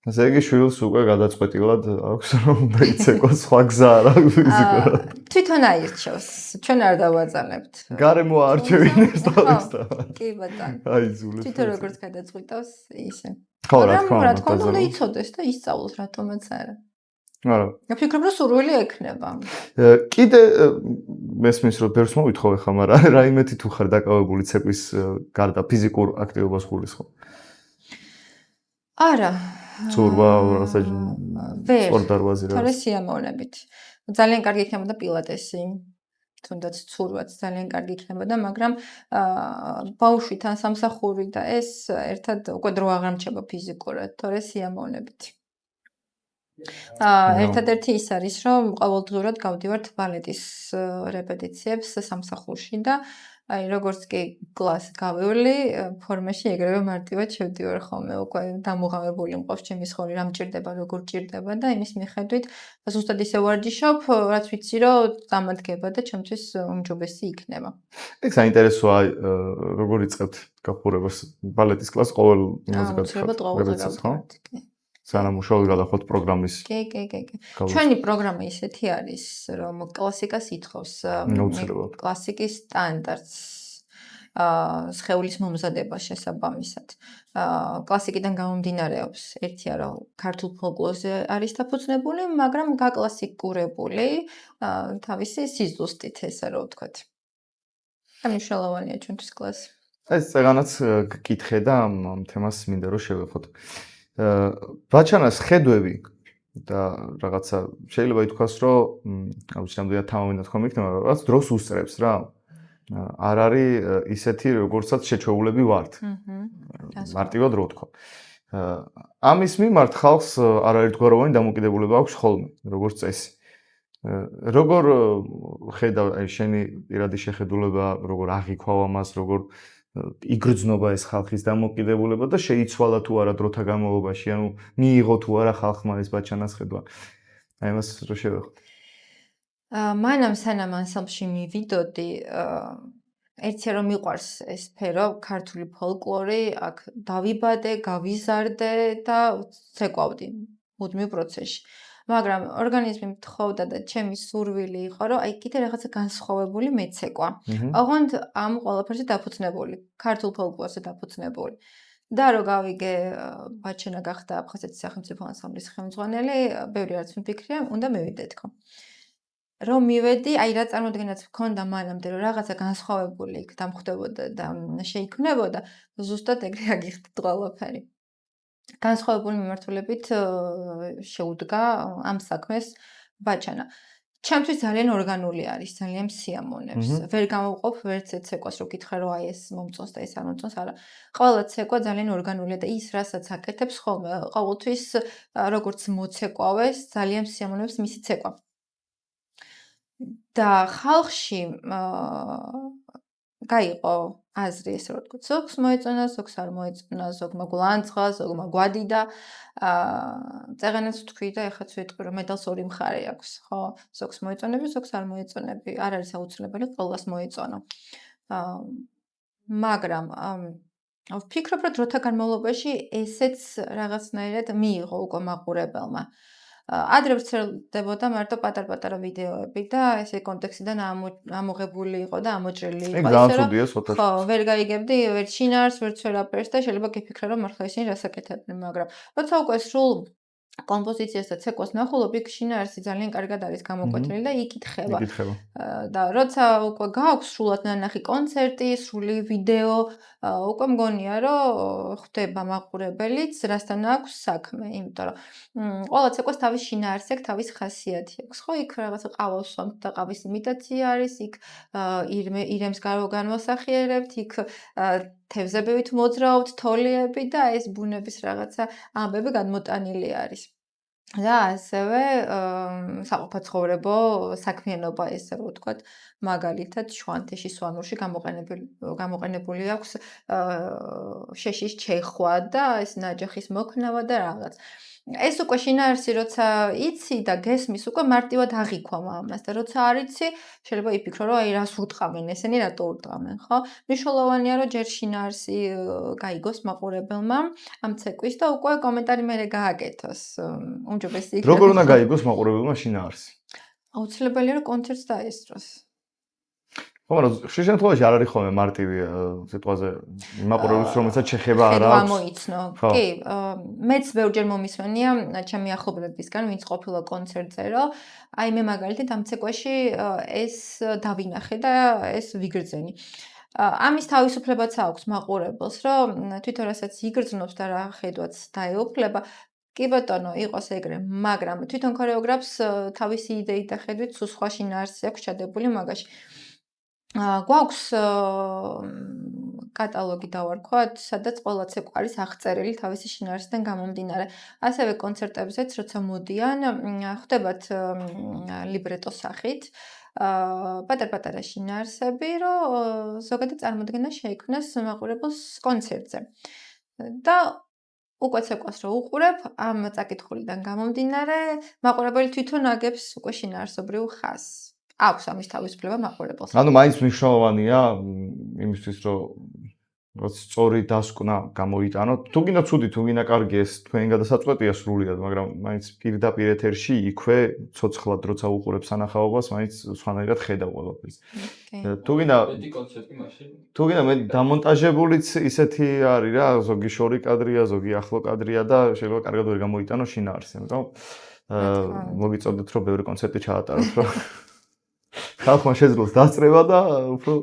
ასე იგი შვილს უკვე გადაწყვეტილად აქვს რომ დაიცეკვას, სხვა გზა არ აქვს ფიზიკურად. თვითონ აირჩევს, ჩვენ არ დავაძალებთ. გარემო აარჩევინებს თავისთან. კი ბატონო. აი ზულებს. თვითონ როგორც გადაწყვიტავს, ისე. ხო, რა თქმა უნდა. რა თქმა უნდა, იცოდეს და ისწავლოს, რატომაც არა. არა. ვფიქრობ, რომ სურვილი ექნება. კიდე მესმის რომ ბევრს მოვითხოვე ხომ არა, რაიმე თუ ხარ დაკავებული ცეკვის გარდა ფიზიკურ აქტივობას გულისხმობ. არა. ცურვა, რასაც სპორტდარბაზი რა. თორე სიამოვნებით. ძალიან კარგი იქნებოდა პილატესი. თუნდაც ცურვაც ძალიან კარგი იქნებოდა, მაგრამ ბავშვთან სამსახური და ეს ერთად უკვე დრო აღარ მრჩება ფიზიკურად, თორე სიამოვნებით. ერთადერთი ის არის, რომ ყოველდღიურად გავდივართ ბალეტის რეპეტიციებს სამსახურში და აი როგორც კი კლასს გავივლი, ფორმაში ეგრევე მარტივად შევდივარ ხოლმე, უკვე დამუღამებული მყავს ჩემი სხეული, რა მჭირდება, როგორ ჭირდება და იმის მიხედვით ზუსტად ისე ვარჯიშობ, რაც ვიცი, რომ დამადგება და ჩემთვის უმჯობესი იქნება. ეგ საინტერესოა, როგორ იწყებთ გახურებას ბალეტის კლასს ყოველ იმაზე გაგხართ, ხო? სანამ უშუალოდ გადახოთ პროგრამის. კი. ჩვენი პროგრამა ისეთი არის, რომ კლასიკას ითხოვს, კლასიკის სტანდარტს, სხეულის მომზადება შესაბამისად. კლასიკიდან გამომდინარეობს, ერთია რომ ქართულ ფოლკლორზე არის დაფუძნებული, მაგრამ გაკლასიკურებული თავისი სიზუსტით, ესე რომ ვთქვათ. და მნიშვნელოვანია ჩვენთვის კლასი. ეს წეგანაც გკითხე და ამ თემას მინდა რომ შევეხოთ. ბაჩანას ხედვები და რაღაცა შეიძლება ითქვას, რომ აუცილებლად რამდენად თამამენად ხომ იქნება, რაღაც დროს უსწრებს რა. არ არის ისეთი, როგორცაც შეჩვეულები ვართ. მარტივად რო ვთქვა. ამის მიმართ ხალხს არაერთგვაროვანი დამოკიდებულება აქვს ხოლმე, როგორც წესი. როგორ ხედავ აი შენი პირადი შეხედულება, როგორ აღიქვა ამას, როგორ იგრძნობა ეს ხალხის დამოკიდებულება და შეიცვალა თუ არა დროთა განმავლობაში, ანუ მიიღო თუ არა ხალხმა ეს ბაჩანას ხედვა. აი მას რო შევეხოთ. მანამ სანამ ანსამბლში მივიდოდი, ერთია რომ მიყვარს ეს სფერო, ქართული ფოლკლორი, აქ დავიბადე, გავიზარდე და ცეკვავდი მუდმივ პროცესში. მაგრამ ორგანიზმი მთხოვდა და ჩემი სურვილი იყო, რომ აი კიდე რაღაცა განსხვავებული მეცეკვა. ოღონდ ამ ყველაფერზე დაფუძნებული, ქართულ ფოლკლორზე დაფუძნებული. და რო გავიგე ბაჩენა გახდა აფხაზეთის სახელმწიფო ანსამბლის ხელმძღვანელი, ბევრი არც მიფიქრია, უნდა მივიდე თქო. რომ მივედი, აი რა წარმოდგენაც მქონდა მანამდე, რომ რაღაცა განსხვავებული იქ დამხვდებოდა და შეიქმნებოდა, ზუსტად ეგრე აგიხდით ყველაფერი. განსხვავებული მიმართულებით შეუდგა ამ საქმეს ბაჩანა. ჩემთვის ძალიან ორგანული არის, ძალიან სიამონებს. ვერ გამოვყოფ ვერც ერთ ცეკვას, რო გითხრა, რომ აი ეს მომწონს და ეს არ მომწონს, არა. ყველა ცეკვა ძალიან ორგანულია და ის, რასაც აკეთებს ხოლმე, ყოველთვის როგორც მოცეკვავეს, ძალიან სიამონებს მისი ცეკვა. და ხალხში გაიყო აზრი ესე რომ ვთქვათ, ზოგს მოეწონა, ზოგს არ მოეწონა, ზოგმა გულანძღა, ზოგმა გვადიდა. წეღანაც ვთქვი და ეხაც ვიტყვი, რომ მედალს ორი მხარე აქვს, ხო? ზოგს მოეწონები, ზოგს არ მოეწონები. არ არის აუცილებელი ყველას მოეწონო. მაგრამ ვფიქრობ, რომ დროთა განმავლობაში ესეც რაღაცნაირად მიიღო უკვე მაყურებელმა. ადრე ვრცელდებოდა მარტო პატარ-პატარა ვიდეოები და ესე კონტექსტიდან ამოღებული იყო და ამოჭრილი იყო. ხო, ვერ გაიგებდი ვერც შინაარსს, ვერც ვერაფერს და შეიძლება გიფიქრე, რომ მართლა ისინი რას აკეთებდნენ, მაგრამ როცა უკვე სრულ კომპოზიციას და ცეკვას ნახულობ, იქ შინაარსი ძალიან კარგად არის გამოკვეთილი და იკითხება. და როცა უკვე გაქვს სრულად ნანახი კონცერტი, სრული ვიდეო, უკვე მგონია, რომ ხვდება მაყურებელიც, რასთან აქვს საქმე, იმიტომ რომ ყველა ცეკვას თავის შინაარსი აქვს, თავის ხასიათი აქვს. ხო, იქ რაღაცა ყავს ვამთ და ყავის იმიტაცია არის, იქ ირემს განვასახიერებთ, იქ თევზებივით მოძრაობთ, თოლიები და ეს ბუნების რაღაცა ამბები გადმოტანილი არის. და ასევე საყოფაცხოვრებო საქმიანობა, ესე რომ ვთქვათ, მაგალითად შვანთეში, სვანურში გამოყენებული აქვს შეშის ჩეხვა და ეს ნაჯახის მოქნავა და რაღაც. ეს უკვე შინაარსი როცა იცი და გესმის, უკვე მარტივად აღიქვამ ამას და როცა არ იცი, შეიძლება იფიქრო, რომ აი რას უტყამენ ესენი, რატო უტყამენ, ხო? მნიშვნელოვანია, რომ ჯერ შინაარსი გაიგოს მაყურებელმა ამ ცეკვის და უკვე კომენტარი მერე გააკეთოს. უმჯობესი იქნება. როგორ უნდა გაიგოს მაყურებელმა შინაარსი? აუცილებელია, რომ კონცერტს დაესწროს. ხო, მაგრამ ხშირ შემთხვევაში არ არის ხოლმე მარტივი სიტყვაზე მაყურებელს, რომელსაც შეხება არ აქვს. გამოიცნო. კი, მეც ბევრჯერ მომისვენია ჩემი ახლობლებისგან, ვინც ყოფილა კონცერტზე, რომ აი მე მაგალითად ამ ცეკვაში ეს დავინახე და ეს ვიგრძენი. ამის თავისუფლებაც აქვს მაყურებელს, რომ თვითონ რასაც იგრძნობს და რა ხედვაც დაეუფლება, კი ბატონო, იყოს ეგრე, მაგრამ თვითონ ქორეოგრაფს თავისი იდეით და ხედვით სულ სხვა შინაარსი აქვს ჩადებული მაგაში. გვაქვს კატალოგი დავარქვათ, სადაც ყველა ცეკვა არის აღწერილი თავისი შინაარსიდან გამომდინარე. ასევე კონცერტებზეც, როცა მოდიან, ხვდებათ ლიბრეტოს სახით, პატარ-პატარა შინაარსები, რომ ზოგადად წარმოდგენა შეიქმნას მაყურებელს კონცერტზე. და უკვე ცეკვას რო უყურებ, ამ წაკითხულიდან გამომდინარე, მაყურებელი თვითონ აგებს უკვე შინაარსობრივ ხაზს. აქვს ამის თავისუფლება მაყურებელს. ანუ მაინც მნიშვნელოვანია იმისთვის, რომ სწორი დასკვნა გამოიტანოთ. თუ გინდა ცუდი, თუ გინდა კარგი, ეს თქვენი გადასაწყვეტია სრულიად, მაგრამ მაინც პირდაპირ ეთერში იქვე ცოცხლად როცა უყურებ სანახაობას, მაინც სხვანაირად ხედავ ყველაფერს. თუ გინდა მე დამონტაჟებულიც ისეთი არის რა, ზოგი შორი კადრია, ზოგი ახლო კადრია და შეიძლება კარგად ვერ გამოიტანო შინაარსი, ამიტომ მოგიწოდეთ, რომ ბევრი კონცერტი ჩაატაროთ, რომ ხალხმა შეძლოს დასწრება და უფრო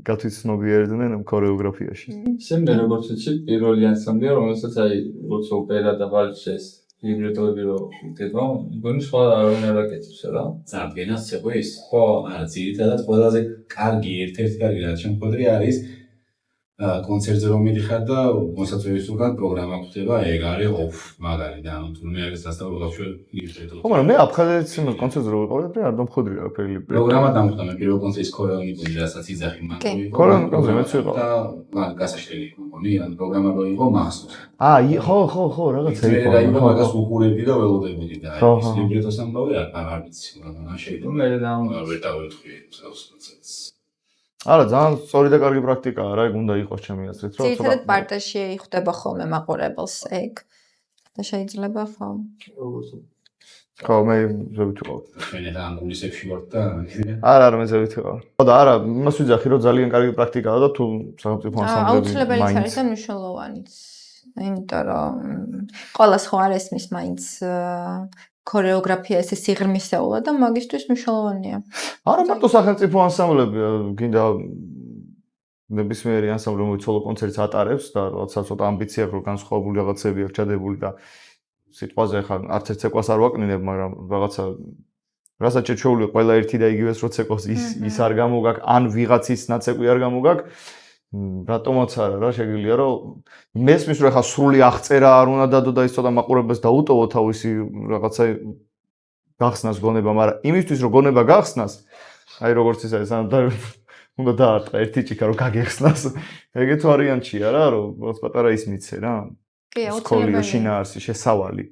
გათვითცნობიერდნენ ქორეოგრაფიაში. შემდეგ როგორც ვიცი, პირველი ანსამბლია, რომელსაც აი როგორც ოპერა და ბალეტს ლიბრეტოები რო ვიტყვი, მგონი სხვა არ აკეთებს რა. წარდგენას ცეკვის? ხო, არა, ძირითადად ყველაზე კარგი, ერთ-ერთი კარგი რაც შემოგვიყვება არის კონცერტზე რომ მიდიხარ და მოსაწვევის უკან პროგრამა ხდება, ეგ არის ოფ, მაგარი და თუნდაც არის სასწავლო ლიბრეტო. ხო, მაგრამ მე აფხაზეთის კონცერტზე რო ვიყავდი, არ დამხვედრი არაფერი ლიბრეტო. პროგრამა დამხვდა მე პირველ კონცერტის ქორეონიკული, რასაც იძახი მაგარი. ქორეონიკულზე მეც ვიყავ. და მაგ გასაშლელი მგონი, ან პროგრამა რო იყო მახსოვს. ხო, რაღაცა იყო. რა იყო მაგას უყურებდი და ველოდებოდი და ეს ლიბრეტოს ამბავი არ ვიცი, მაგრამ შეიძლება მე და ვერ დავეთქვი კონცერტს. არა, ძალიან სწორი და კარგი პრაქტიკაა რა, ეგ უნდა იყოს ჩემი აზრით, რომ ცოტა პარტაში ხვდება ხოლმე მაყურებელს ეგ და შეიძლება ხო. ხო, მე ზევით ვიყავ. ჩვენ ამ გუნდისებში ვართ და არა, მე ზევით ვიყავ. ხო და არა, იმას ვიძახი, რომ ძალიან კარგი პრაქტიკაა და თუ სახელმწიფო ანსამბლები აუცილებელიც არის და მნიშვნელოვანიც. იმიტომ რომ ყოველას ხო არ ესმის მაინც ქორეოგრაფია ესე სიღრმისეულად და მაგისტრის მნიშვნელოვანია. არა მარტო სახელმწიფო ანსამბლები, გინდა ნებისმიერი ანსამბლი რომელიც სოლო კონცერტს ატარებს და რაღაცა ცოტა ამბიცია აქვს, რომ განსხვავებული რაღაცები აქვს ჩადებული და სიტყვაზე ხა არც ერთ ცეკვას არ ვაკნინებ, მაგრამ რაღაცა რასაც შეჩეული ყველა ერთი და იგივეს რო ცეკვას ის არ გამოგაკ, ან ვიღაცის ნაცეკვი არ გამოგაკ, რატომაც არა რა შეგიძლია რომ მესმის რომ ხა სრული აღწერა არ უნდა დადო და ის ცოტა მაყურებელს დაუტოვო თავისი რაღაცა გახსნას გონება, მაგრამ იმისთვის რომ გონება გახსნას, აი როგორც ის არის, უნდა დაარტყა ერთი ჭიქა რომ გაგეხსნას. ეგეთ ვარიანტია რა, რომ რაღაც პატარა ის მიცე რა. კი, სკოლიო აუცილებელია. შინაარსი შესავალი.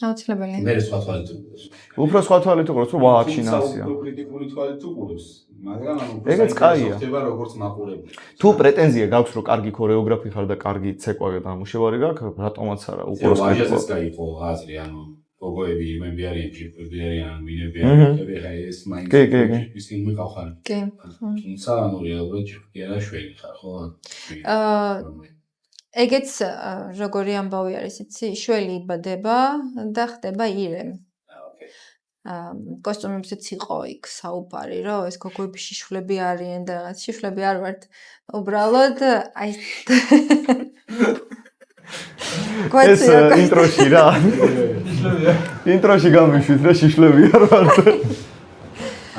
აუცილებელია. მე სხვა თვალით უყურებს. უფრო სხვა თვალით უყურებს, რომ ვააკ შინაარსია. უფრო კრიტიკული თვალით უყურებს, მაგრამ ეგეც კაია. ხდება როგორც მაყურებელი. თუ პრეტენზია გაქვს რომ კარგი ქორეოგრაფი ხარ და კარგი ცეკვა და ამუშევარი გაქვს, რატომაც არა უყუროს ვაჟასაც გაიყო აზრი, ანუ გოგოები იმები არიან, ჭირკვები არიან, მინები არიან, ხა ეს მაინც ისინი მიყავხარ. კი. თუმცა ანუ რეალურად ჭირკვი არა შველი ხარ, ხო? ეგეც როგორი ამბავი არის, იცი, შველი იბადება და ხდება ირემ. კოსტუმებზეც იყო იქ საუბარი, რომ ეს გოგოები შიშვლები არიან და რაღაც შიშვლები არ ვართ. უბრალოდ აი ეს ინტროში რა. ინტროში გამიშვით რა შიშვლები არ ვართ.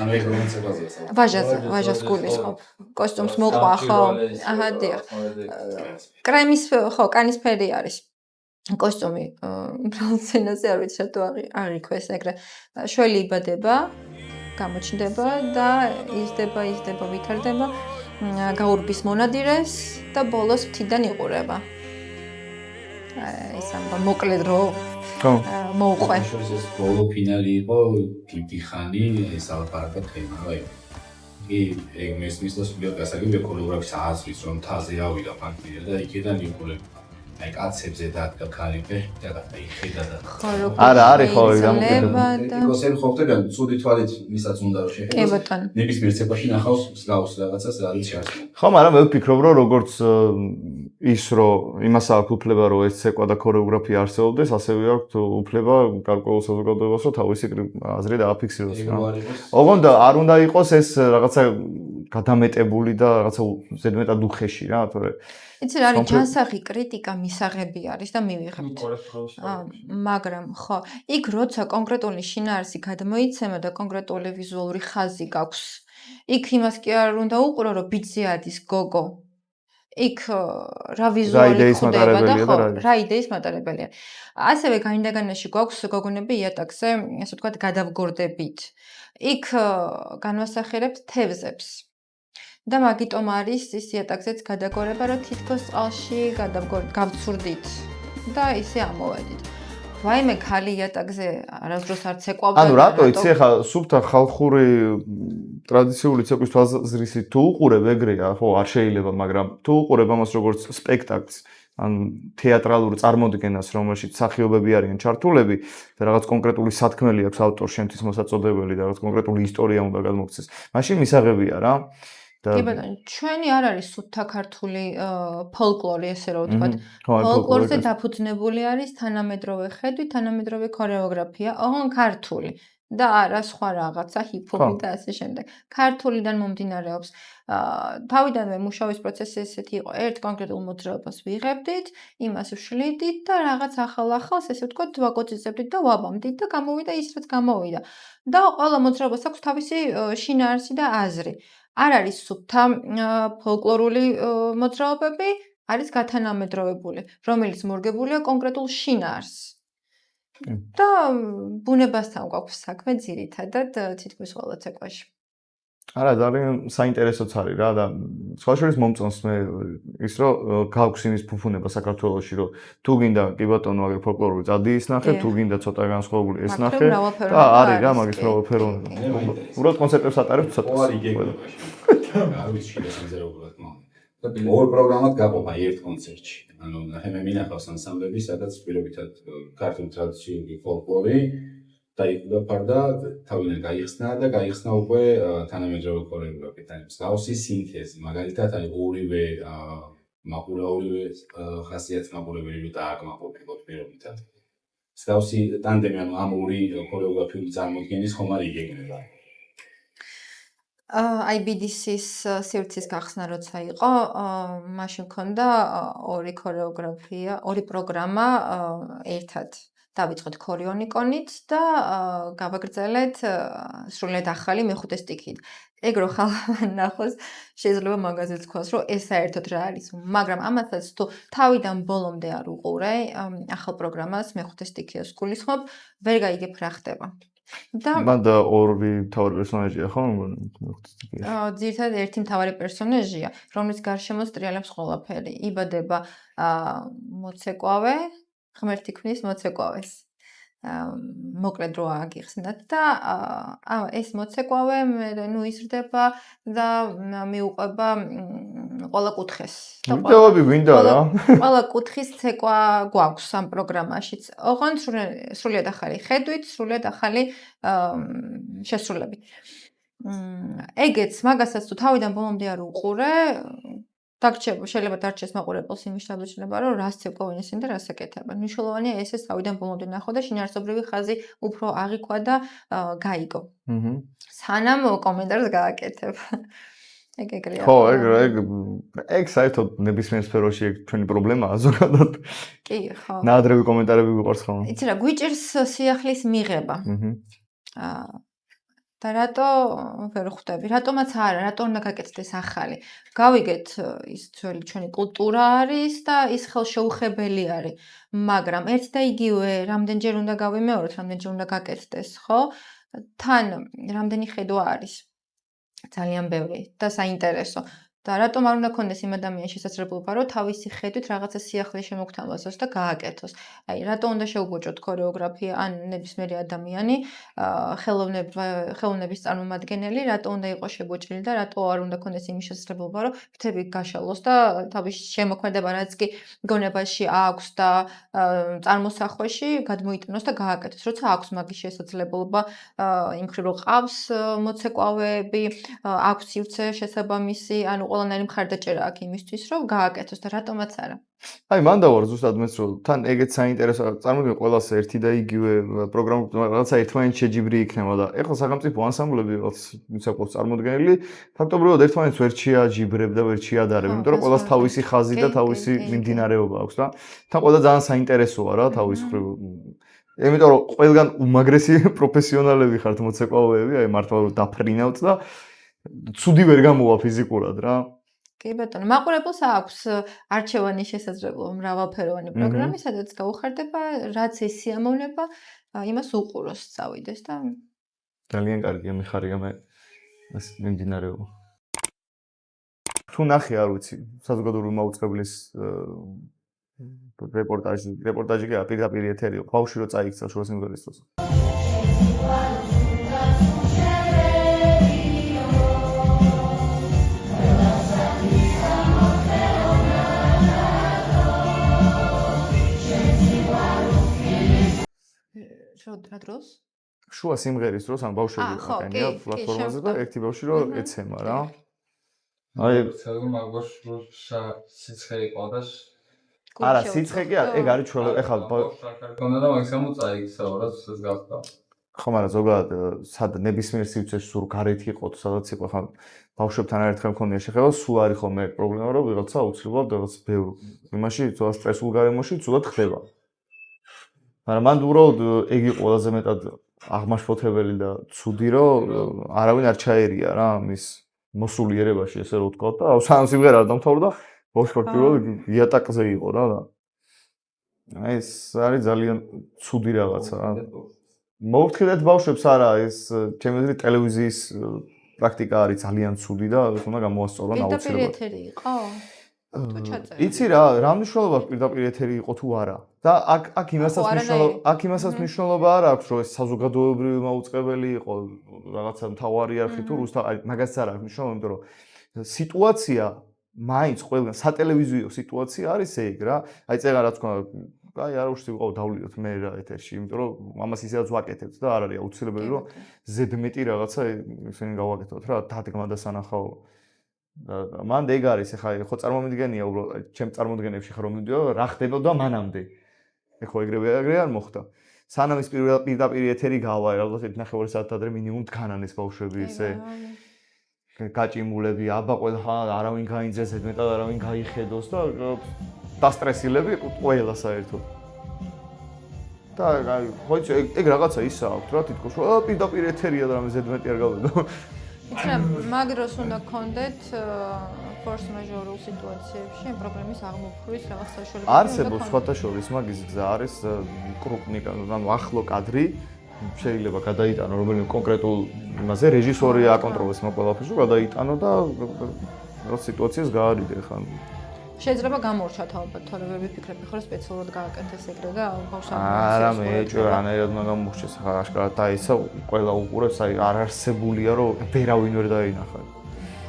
ანუ ეს რომანცებაზეა საუბარი. ვაჟას გულისხმობ. კოსტუმს მოყვა ხო? აჰა, დიახ. კრემის ხო, კანის ფერი არის. კოსტუმი უბრალოდ სცენაზე არ ვიცი რატო აღიქვეს ეგრე. შველი იბადება, გამოჩნდება და იზრდება, ვითარდება, გაურბის მონადირეს და ბოლოს მთიდან იყურება. ეს ამბა მოკლედ რო მოუყვე. ეს ბოლო ფინალი იყო ტიტიხანი, ეს ალპარატა თემა, აი. ეგ მესმის და სულიად გასაგებია ქორეოგრაფის აზრის, რომ თაზე ავიდა ფაქტია და იქიდან იყურება. აი კაცებზე დადგა ქალიფე და ხედა და არა არის ხო გამოკეთება ეკოსები ხო ხდება ცუდი თვალით ვისაც უნდა რომ კი შეხედოს ბატონო ნებისმიერ ცეკვაში ნახავს მსგავს რაღაცას არის ჩართული ხო მაგრამ მე ვფიქრობ რომ როგორც ის რომ იმას აქვს უფლება რომ ეს ცეკვა და ქორეოგრაფია არსებობდეს ასევე აქვს უფლება გარკვეულ საზოგადოებას რომ თავისი აზრი დააფიქსიროს რა ოღონდ არ უნდა იყოს ეს რაღაცა გადამეტებული და რაღაცა ზედმეტად უხეში რა თორე იცი რა არის ჯანსაღი კრიტიკა მისაღები არის და მივიღებთ მაგრამ ხო იქ როცა კონკრეტული შინაარსი გადმოიცემა და კონკრეტული ვიზუალური ხაზი გაქვს იქ имас კი არ უნდა უყურო რომ ბიძზე ადის გოგო იქ რა ვიზუალი ხდება და ხო რა იდეის მატარებელია ასევე გაინდაგანაში გვაქვს გოგონები იატაკზე ასე ვთქვათ გადავგორდებით იქ განვასახერებთ თევზებს და მაგიტომ არის ის იატაკზეც გადაგორება რომ თითქოს წყალში გავცურდით და ისე ამოვედით ვაიმე ქალი იატაკზე არასდროს არ ცეკვავდა ანუ რატო იცი ხა სუფთა ხალხური ტრადიციული ცეკვის თვალსაზრისით თუ უყურებ ეგრეა ხო არ შეიძლება მაგრამ თუ უყურებ ამას როგორც სპექტაკლს ან თეატრალურ წარმოდგენას რომელშიც მსახიობები არიან ჩართულები და რაღაც კონკრეტული სათქმელი აქვს ავტორს შენთვის მოსაწოდებელი და რაღაც კონკრეტული ისტორია უნდა გადმოგცეს მაშინ მისაღებია რა კი ბატონო, ჩვენი არ არის სუფთა ქართული ფოლკლორი, ესე რომ ვთქვათ. ფოლკლორზე დაფუძნებული არის თანამედროვე ხედვი, თანამედროვე ქორეოგრაფია, ოღონდ ქართული და არა სხვა რაღაცა, ჰიპ-ჰოპი და ასე შემდეგ. ქართულიდან მომდინარეობს. თავიდანვე მუშაობის პროცესი ესეთი იყო, ერთ კონკრეტულ მოძრაობას ვიღებდით, იმას ვშლიდით და რაღაც ახალ-ახალს, ესე ვთქვათ, ვაკოწიწებდით და ვაბამდით და გამოვიდა ის, რაც გამოვიდა. და ყველა მოძრაობას აქვს თავისი შინაარსი და აზრი. არ არის სუფთა ფოლკლორული მოძრაობები, არის გათანამედროვებული, რომელიც მორგებულია კონკრეტულ შინაარსს. და ბუნებასთან გვაქვს საქმე ძირითადად თითქმის ყველა ცეკვაში. არა, ძალიან საინტერესოც არის რა და სხვა შორის მომწონს მე ის რომ გაქვს იმის ფუფუნება საქართველოში რომ თუ გინდა კი ბატონო აგერ ფოლკლორული წადიის ნახე, თუ გინდა ცოტა განსხვავებული ეს ნახე და არის რა მაგის მრავალფეროვნება. უბრალოდ კონცერტებს ატარებთ ცოტა. არ ვიცი შეიძლება სანზერობულად ორ პროგრამად გაყოფა ერთ კონცერტში. ანუ მე მინახავს ანსამბლები, სადაც პირობითად ქართული ტრადიციული ფოლკლორი დაიყვება თავიდან გაიხსნა და გაიხსნა უკვე თანამედროვე ქორეოგრაფითან მსგავსი სინთეზი. მაგალითად, აი ორივე მაყურებელი ხასიათის მაყურებელი დააკმაყოფილოთ პირობითად. მსგავსი ტანდემი, ანუ ამ ორი ქორეოგრაფიული წარმოდგენის ხომ არ იგეგმება. IBDC-ის სივრცის გახსნა როცა იყო, მაშინ მქონდა ორი ქორეოგრაფია, ორი პროგრამა ერთად. დავიწყეთ ქორეონიკონით და გავაგრძელეთ სრულიად ახალი მეხუთე სტიქით. ეგ რო ხალხმა ნახოს, შეიძლება მაგაზეც თქვას, რომ ეს საერთოდ რა არის, მაგრამ ამასაც თუ თავიდან ბოლომდე არ უყურე, ახალ პროგრამას მეხუთე სტიქიას გულისხმობ, ვერ გაიგებ რა ხდება. და მან და ორი მთავარი პერსონაჟია ხო? მეხუთე სტიქიაში. ძირითადად ერთი მთავარი პერსონაჟია, რომლის გარშემო სტრიალებს ყველაფერი. იბადება მოცეკვავე, ღმერთი ქმნის მოცეკვავეს. მოკლედ რო აგიხსნათ და ეს მოცეკვავე ნუ იზრდება და მიუყვება ყველა კუთხეს. ვიდეოები გვინდა რა. ყველა კუთხის ცეკვა გვაქვს ამ პროგრამაშიც. ოღონდ სრულიად ახალი ხედვით, სრულიად ახალი შესრულებით. ეგეც მაგასაც თუ თავიდან ბოლომდე არ უყურე, შეიძლება დარჩეს მაყურებელს იმის შთაბეჭდილება, რომ რას ცეკვა ვინ ისინი და რას ეკეთებენ. მნიშვნელოვანია ეს თავიდან ბოლომდე ნახო და შინაარსობრივი ხაზი უფრო აღიქვა და გაიგო. სანამ კომენტარს გააკეთებ. ეგრეა. ხო, ეგ საერთოდ ნებისმიერ სფეროში ეგ ჩვენი პრობლემაა ზოგადად. კი, ხო. ნაადრევი კომენტარები გვიყვარს ხოლმე. იცი რა, გვიჭირს სიახლის მიღება. და რატო ვერ ხვდები? რატომაც არა, რატო უნდა გაკეთდეს ახალი? გავიგეთ, ის ძველი ჩვენი კულტურა არის და ის ხელშეუხებელი არის. მაგრამ ერთ და იგივე რამდენჯერ უნდა გავიმეოროთ, რამდენჯერ უნდა გაკეთდეს, ხო? თან რამდენი ხედვა არის? ძალიან ბევრი და საინტერესო. და რატომ არ უნდა ქონდეს იმ ადამიანის შესაძლებლობა, რომ თავისი ხედვით რაღაცა სიახლე შემოგთავაზოს და გააკეთოს. აი, რატო უნდა შეუგოჭოთ ქორეოგრაფია ან ნებისმიერი ადამიანი, ხელოვნების წარმომადგენელი, რატო უნდა იყოს შეგოჭრილი და რატო არ უნდა ქონდეს იმის შესაძლებლობა, რომ ფრთები გაშალოს და თავის შემოქმედება რაც კი გონებაში აქვს და წარმოსახვეში გადმოიტანოს და გააკეთოს. როცა აქვს მაგის შესაძლებლობა, იმ მხრივ რომ ყავს მოცეკვავეები, აქვს სივრცე შესაბამისი, ანუ ყველანაირი მხარდაჭერა აქვს იმისთვის, რომ გააკეთოს და რატომაც არა. აი, მან დავარ ზუსტად მეც რომ თან ეგეც საინტერესო წარმოიდგინე ყველას ერთი და იგივე პროგრამა რაღაცა ერთმანეთს შეჯიბრი იქნება და ეხლა სახელმწიფო ანსამბლები რაღაც მიცაყოს წარმოდგენილი ფაქტობრივად ერთმანეთს ვერ შეაჯიბრებ და ვერ შეადარებ, იმიტომ რომ ყველას თავისი ხაზი და თავისი მიმდინარეობა აქვს და თან ყველა ძალიან საინტერესოა რა თავის მხრივ. იმიტომ რომ ყველგან უმაგრესი პროფესიონალები ხართ მოცეკვავეები, აი მართლა რომ დაფრინავთ და ცუდი ვერ გამოვა ფიზიკურად რა. კი ბატონო, მაყურებელს აქვს არჩევანის შესაძლებლობა მრავალფეროვანი პროგრამი, სადაც გაუხარდება, რაც ეს სიამოვნება, იმას უყუროს წავიდეს და ძალიან კარგია, მიხარია მე ეს მიმდინარეობა. თუ ნახე არ ვიცი, საზოგადოებრივი მაუწყებლის რეპორტაჟი კი პირდაპირ ეთერი, ბავშვი რო წაიქცა შუა სიმღერის დროს. რა დროს? შუა სიმღერის დროს, ან ბავშვები აკანია პლატფორმაზე და ერთი ბავშვი რო ეცემა რა. აი, ცალკე მაგას სიცხე იყო და არა, სიცხე კი ეგ არის ჩვეულებრივი, ეხლა კონდა და მაგის გამო წაიქცა, რაც ეს გახდა. ხო, მაგრამ ზოგადად სად ნებისმიერ სივრცეში სულ გარეთ იყო, სადაც იყო ხან ბავშვებთან ერთხელ მქონია შეხება, სულ არის ხოლმე პრობლემა, რომ ვიღაცა აუცილებლად რაღაც ბევრ იმაში, ცოტა სტრესულ გარემოში ცუდად ხდება. მაგრამ მან უბრალოდ ეგ იყო ყველაზე მეტად აღმაშფოთებელი და ცუდი, რომ არავინ არ ჩაერია რა მის მოსულიერებაში, ესე რომ ვთქვა და სამ სიმღერა არ დამთავრდა, ბავშვი ფაქტობრივად იატაკზე იყო რა. აი ეს არის ძალიან ცუდი რაღაცა რა. მოვფრთხილეთ ბავშვებს არა, ეს ჩემი აზრით ტელევიზიის პრაქტიკა არის ძალიან ცუდი და ეს უნდა გამოასწორონ აუცილებლად. პირდაპირ ეთერი იყო? იცი რა მნიშვნელობა აქვს პირდაპირ ეთერი იყო თუ არა. და აქ იმასაც მნიშვნელობა არ აქვს, რომ ეს საზოგადოებრივი მაუწყებელი იყო, რაღაცა მთავარი არხი თუ რუსთავი, მაგას არ აქვს მნიშვნელობა, იმიტომ რომ სიტუაცია მაინც ყველგან სატელევიზიო სიტუაცია არის ეგ რა. აი წეგან რაც თქვა, აი არ უშვი ვიყავ დავლიდოთ მე რა ეთერში, იმიტომ რომ ამას ისედაც ვაკეთებთ და არ არის აუცილებელი რომ ზედმეტი რაღაცა ისინი გავაკეთოთ რა, დადგმა და სანახაო. მანდ ეგ არის, ეხლა ხო წარმომიდგენია უბრალოდ ჩემ წარმოდგენებში ხარ რომ მიდიო რა ხდებოდა მანამდე. ეხლა ეგრევე არ მოხდა. სანამ ის პირდაპირ ეთერი გავა, ალბათ 1.5 საათი ადრე მინიმუმ დგანან ეს ბავშვები ესე. გაჭიმულები, აბა ყველა არავინ გაინძეს, ზედმეტად არავინ გაიხედოს და დასტრესილები ყველა საერთოდ. და აი ხო იცი ეგ რაღაცა ისა აქვს რა თითქოს რომ პირდაპირ ეთერია და რამე ზედმეტი არ გავედო. იცი რა მაგროს უნდა გქონდეთ force majeure სიტუაციებში პრობლემის აღმოფხვრვის რაღაც საშუალება. არსებობს სხვათა შორის მაგის გზა არის კრუპნი, ანუ ახლო კადრი შეიძლება გადაიტანო რომელიმე კონკრეტულ იმაზე რეჟისორი აკონტროლოს მაგ ყველაფერს რომ გადაიტანო და რა სიტუაციას გაარიდე ხან. შეიძლება გამორჩათ ალბათ, თორე ვერ ვიფიქრებ, ხო სპეციალურად გააკეთეს ეგრე და ბავშვს არა მე ჭრანაირად მაგამ მოხდეს ხა აშკარად დაისა ყველა უყურებს აი არ არსებულია რომ ვერავინ ვერ დაინახა.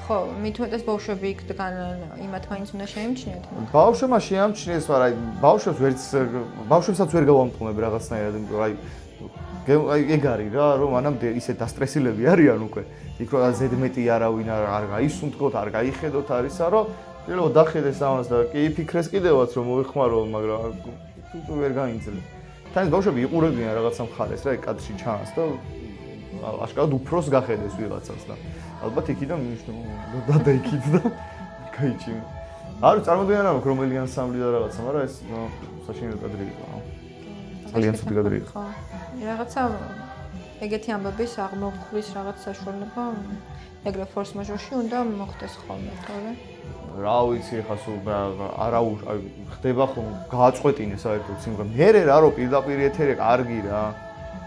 ხო, მით უმეტეს ბავშვები იქ დგანან, იმათ მაინც უნდა შეემჩნიათ. ბავშვებმა შეამჩნიეს, მაგრამ აი ბავშვებსაც ვერ გავამტყუნებ რაღაცნაირად, იმიტომ აი ეგ არის რა, რომ მანამდე ისე დასტრესილები არიან უკვე. იქ რომ ზედმეტი არავინ არ გაისუნთქოთ, არ გაიხედოთ არისა, რომ შეიძლება დახედეს ამას და კი ფიქრეს კიდევაც რომ მოიხმარო, მაგრამ ვერ გაინძლე. თან ბავშვები იყურებიან რაღაცა მხარეს რა, კადრში ჩანს და აშკარად უფროს გახედეს ვიღაცას და ალბათ იქიდან მინიშნო და იქით და გაიჩინე. არ წარმოგვიდგენა რომ რომელი ანსამბლი და რაღაცა, მაგრამ ეს საშინელი კადრი იყო. ძალიან ცუდი კადრი იყო. რაღაცა ეგეთი ამბების აღმოფხვის რაღაც საშუალება ეგრე force majeure-ში უნდა მოხდეს ხოლმე, თორე რა ვიცი ხა სულ არა ხდება ხომ გააწყვეტინე საერთოდ სიმღერა. მე რა რომ პირდაპირ ეთერი კარგი რა.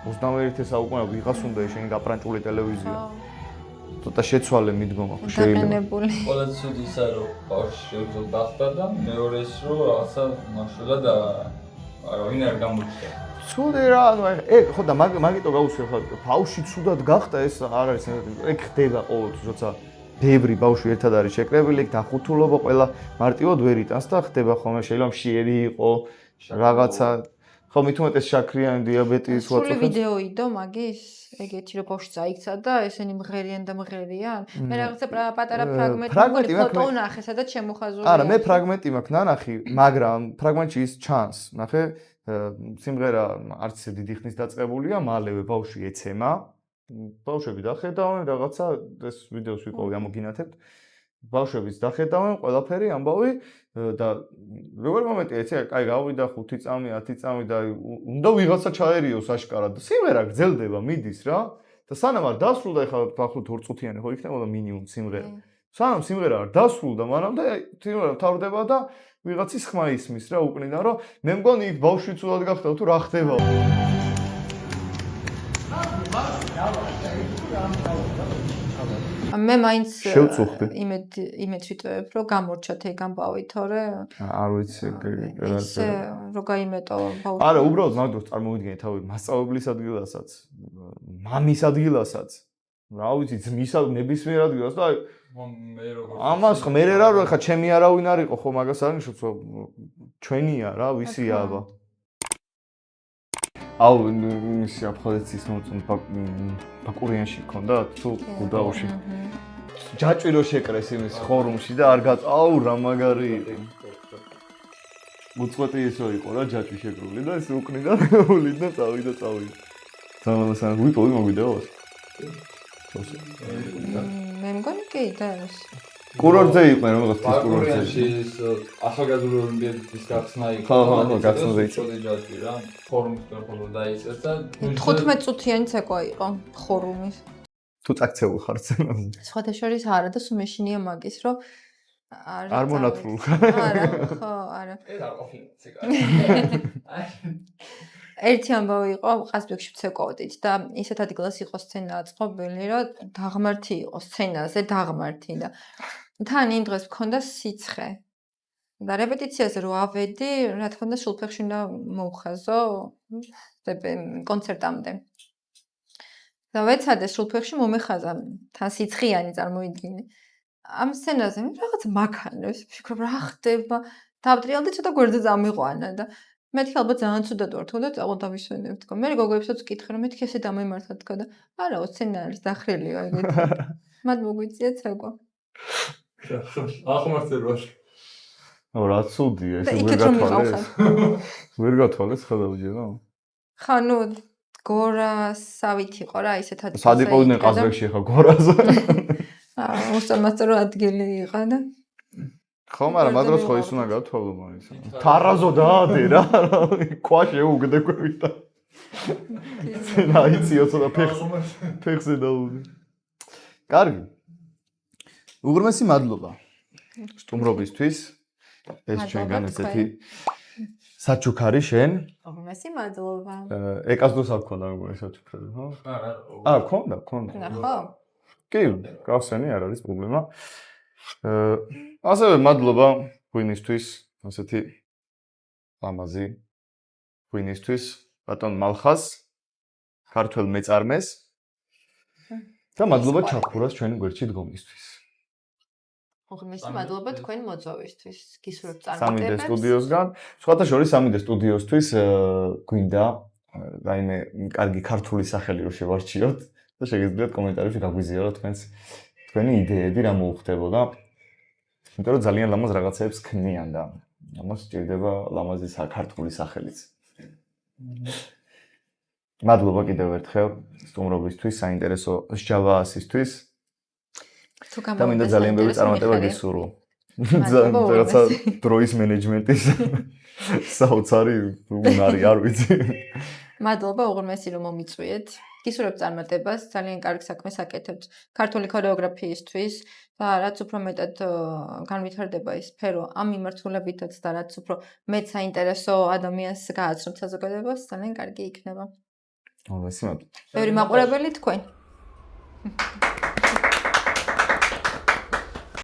21 საუკუნეა ვიღას უნდა შენი გაპრანჭული ტელევიზია. ცოტა შეცვალე მიდგომა ხო შეიძლება. ყველაზე ცუდი ისა რომ ბავშვი შეუძლო გახდა და მეორე ის რომ რაღაცა მაშულად არავინ არ გამოჩნდა. ცუდი რა, ანუ ეგ ხო და მაგიტო გაუსვი ხა ბავშვი ცუდად გახდა ეს არ არის ეგ ხდება ყოველთვის როცა ბევრი ბავშვი ერთად არის შეკრებილი, ეგ დახუთულობა ყველა მარტივად ვერ იტანს და ხდება ხოლმე შეიძლება მშიერი იყო რაღაცა ხო მით უმეტეს შაქრიანი დიაბეტის სრული ვიდეოიდო მაგის ეგეთი რომ ბავშვი წაიქცა და ესენი მღერიან და მღერიან მე რაღაცა პატარა ფრაგმენტი ფოტო ვნახე სადაც შემოხაზულია არა მე ფრაგმენტი მაქვს ნანახი მაგრამ ფრაგმენტში ის ჩანს ნახე სიმღერა არც ისე დიდი ხნის დაწყებულია მალევე ბავშვი ეცემა ბავშვები დახედავენ რაღაცა ეს ვიდეოს ვიყავი ამოგინათებთ ბავშვებიც დახედავენ ყველაფერი ამბავი და როგორ მომენტია ეცე კაი გავიდა 5 წამი 10 წამი და უნდა ვიღაცა ჩაერიოს აშკარად და სიმღერა გრძელდება მიდის რა და სანამ არ დასრულდა ეხლა ბახოთ 2 წუთიანი ხო იქნებოდა მინიმუმ სიმღერა სანამ სიმღერა არ დასრულდა მანამდე სიმღერა თავდება და ვიღაცის ხმა ისმის რა უკნიდან რომ მე მგონი იქ ბავშვი ცუდად გახდა თუ რა ხდება მე მაინც შევწუხდი იმედ ვიტყვევებ რომ გამორჩათ ეგ ამბავი თორე არ ვიცი ესე რო გაიმეტო ბავშვი არა უბრალოდ მაგ დროს წარმოვიდგინე თავი მასწავლებლის ადგილასაც მამის ადგილასაც რა ვიცი ძმის ნებისმიერ ადგილას და მე როგორ ამას მე რა რომ ხა ჩემი არავინ არ იყო ხო მაგას არ ნიშნავს ჩვენია რა ვისია აბა აუ მისი აფხაზეთის მოწმ ბაკურიანში ქონდა თუ გუდაოში ჯაჭვირო შეკრეს იმის ხორუმში და არ აუ რა მაგარი უწყვეტი ისო იყო რა ჯაჭვი შეკრული და ეს უკნიდან ულიდა წავიდა სამალასან ვიყავი მოვიდეოს მე მგონი კი და ეს კურორტზე იყვნენ რაღაც ის კურორტში ახალგაზრდა ოლიმპიადის გახსნა იყო ხო გახსნა იყო ცოტა ჯაჭვი რა ფორუმის პერფორმანსი დაიწყეს და 15 წუთიანი ცეკვა იყო ხორუმის თუ წაქცეულ ხარ ცენაზე სხვათა შორის არა და სულ მეშინია მაგის რომ არ მონათრულ არა ხო არა ეს არ ყოფილა ცეკვა ერთი ამბავი იყო ყაზბეგში ვცეკოვდით და ისეთ ადგილას იყო სცენა აწყობილი რომ დაღმართი იყო სცენაზე დაღმართი და თან იმ დღეს მქონდა სიცხე და რეპეტიციაზე რო ავედი რა თქმა უნდა სულფეხში უნდა მოუხაზო კონცერტამდე და ვეცადე სულფეხში მომეხაზა თან სიცხიანი წარმოიდგინე ამ სცენაზე რაღაც მაქანებს, ვფიქრობ რა ხდება. დავტრიალდი ცოტა გვერდზე წამიყვანა და მეთქი ალბათ ძალიან ცუდად ვარ თქო და წავალ დავისვენებ თქო. მე გოგოებსაც ვკითხე რომ მეთქი ესე დამემართა თქო და არაო სცენარის დახრილია ეგეთი. მათ მოგვიწია ცეკვა. ახმართებაში. რა ცუდია და ესე იქით რომ მიყავხარ. ვერ გათვალეს ხადავჯერა. ხა ნუ გორასავით იყო რა ისეთ ადგილზე. სად იყოდნენ ყაზბეგში ხა გორაზე? უსამართლო ადგილი იყო და ხო, მაგრამ მადროს ხო ის უნდა გათვალო მაინც. თარაზო დაადე რა, ქვა შეუგდე ქვევით და აიციო ცოტა ფეხზე დაუდე. კარგი. უღრმესი მადლობა სტუმრობისთვის. ეს ჩვენგან ესეთი საჩუქარი შენ. უღრმესი მადლობა. ეკასდოს არ გქონდა მეგონა საჩუქარი, ხო? არა. გქონდა. ხო? კი, გავსენი, არ არის პრობლემა. ასევე მადლობა ღვინისთვის, ასეთი ლამაზი ღვინისთვის, ბატონ მალხას, ქართველ მეწარმეს და მადლობა ჩაქურას ჩვენი გვერდში დგომისთვის. უღრმესი მადლობა თქვენ მოწვევისთვის. გისურვებთ 3D წარმატებებს. სტუდიოსგან, სხვათა შორის 3D სტუდიოსთვის გვინდა რაიმე კარგი ქართული სახელი რო შევარჩიოთ და შეგიძლიათ კომენტარებში გაგვიზიაროთ თქვენი იდეები რა მოუხდებოდა. იმიტომ რომ ძალიან ლამაზ რაღაცებს ქმნიან და ამას სჭირდება ლამაზი ქართული სახელიც. მადლობა კიდევ ერთხელ სტუმრობისთვის, საინტერესო სჯავაასისთვის. თუ და მინდა ძალიან ბევრი წარმატება გისურვო. რაღაცა დროის მენეჯმენტის საოცარი უნარი არ ვიცი. მადლობა უღრმესი რომ მომიწვიეთ. გისურვებთ წარმატებას, ძალიან კარგ საქმეს აკეთებთ ქართული ქორეოგრაფიისთვის და რაც უფრო მეტად განვითარდება ეს სფერო ამ მიმართულებითაც და რაც უფრო მეტ საინტერესო ადამიანს გააცნობთ საზოგადოებას, ძალიან კარგი იქნება. მადლობა. ბევრი მაყურებელი თქვენ.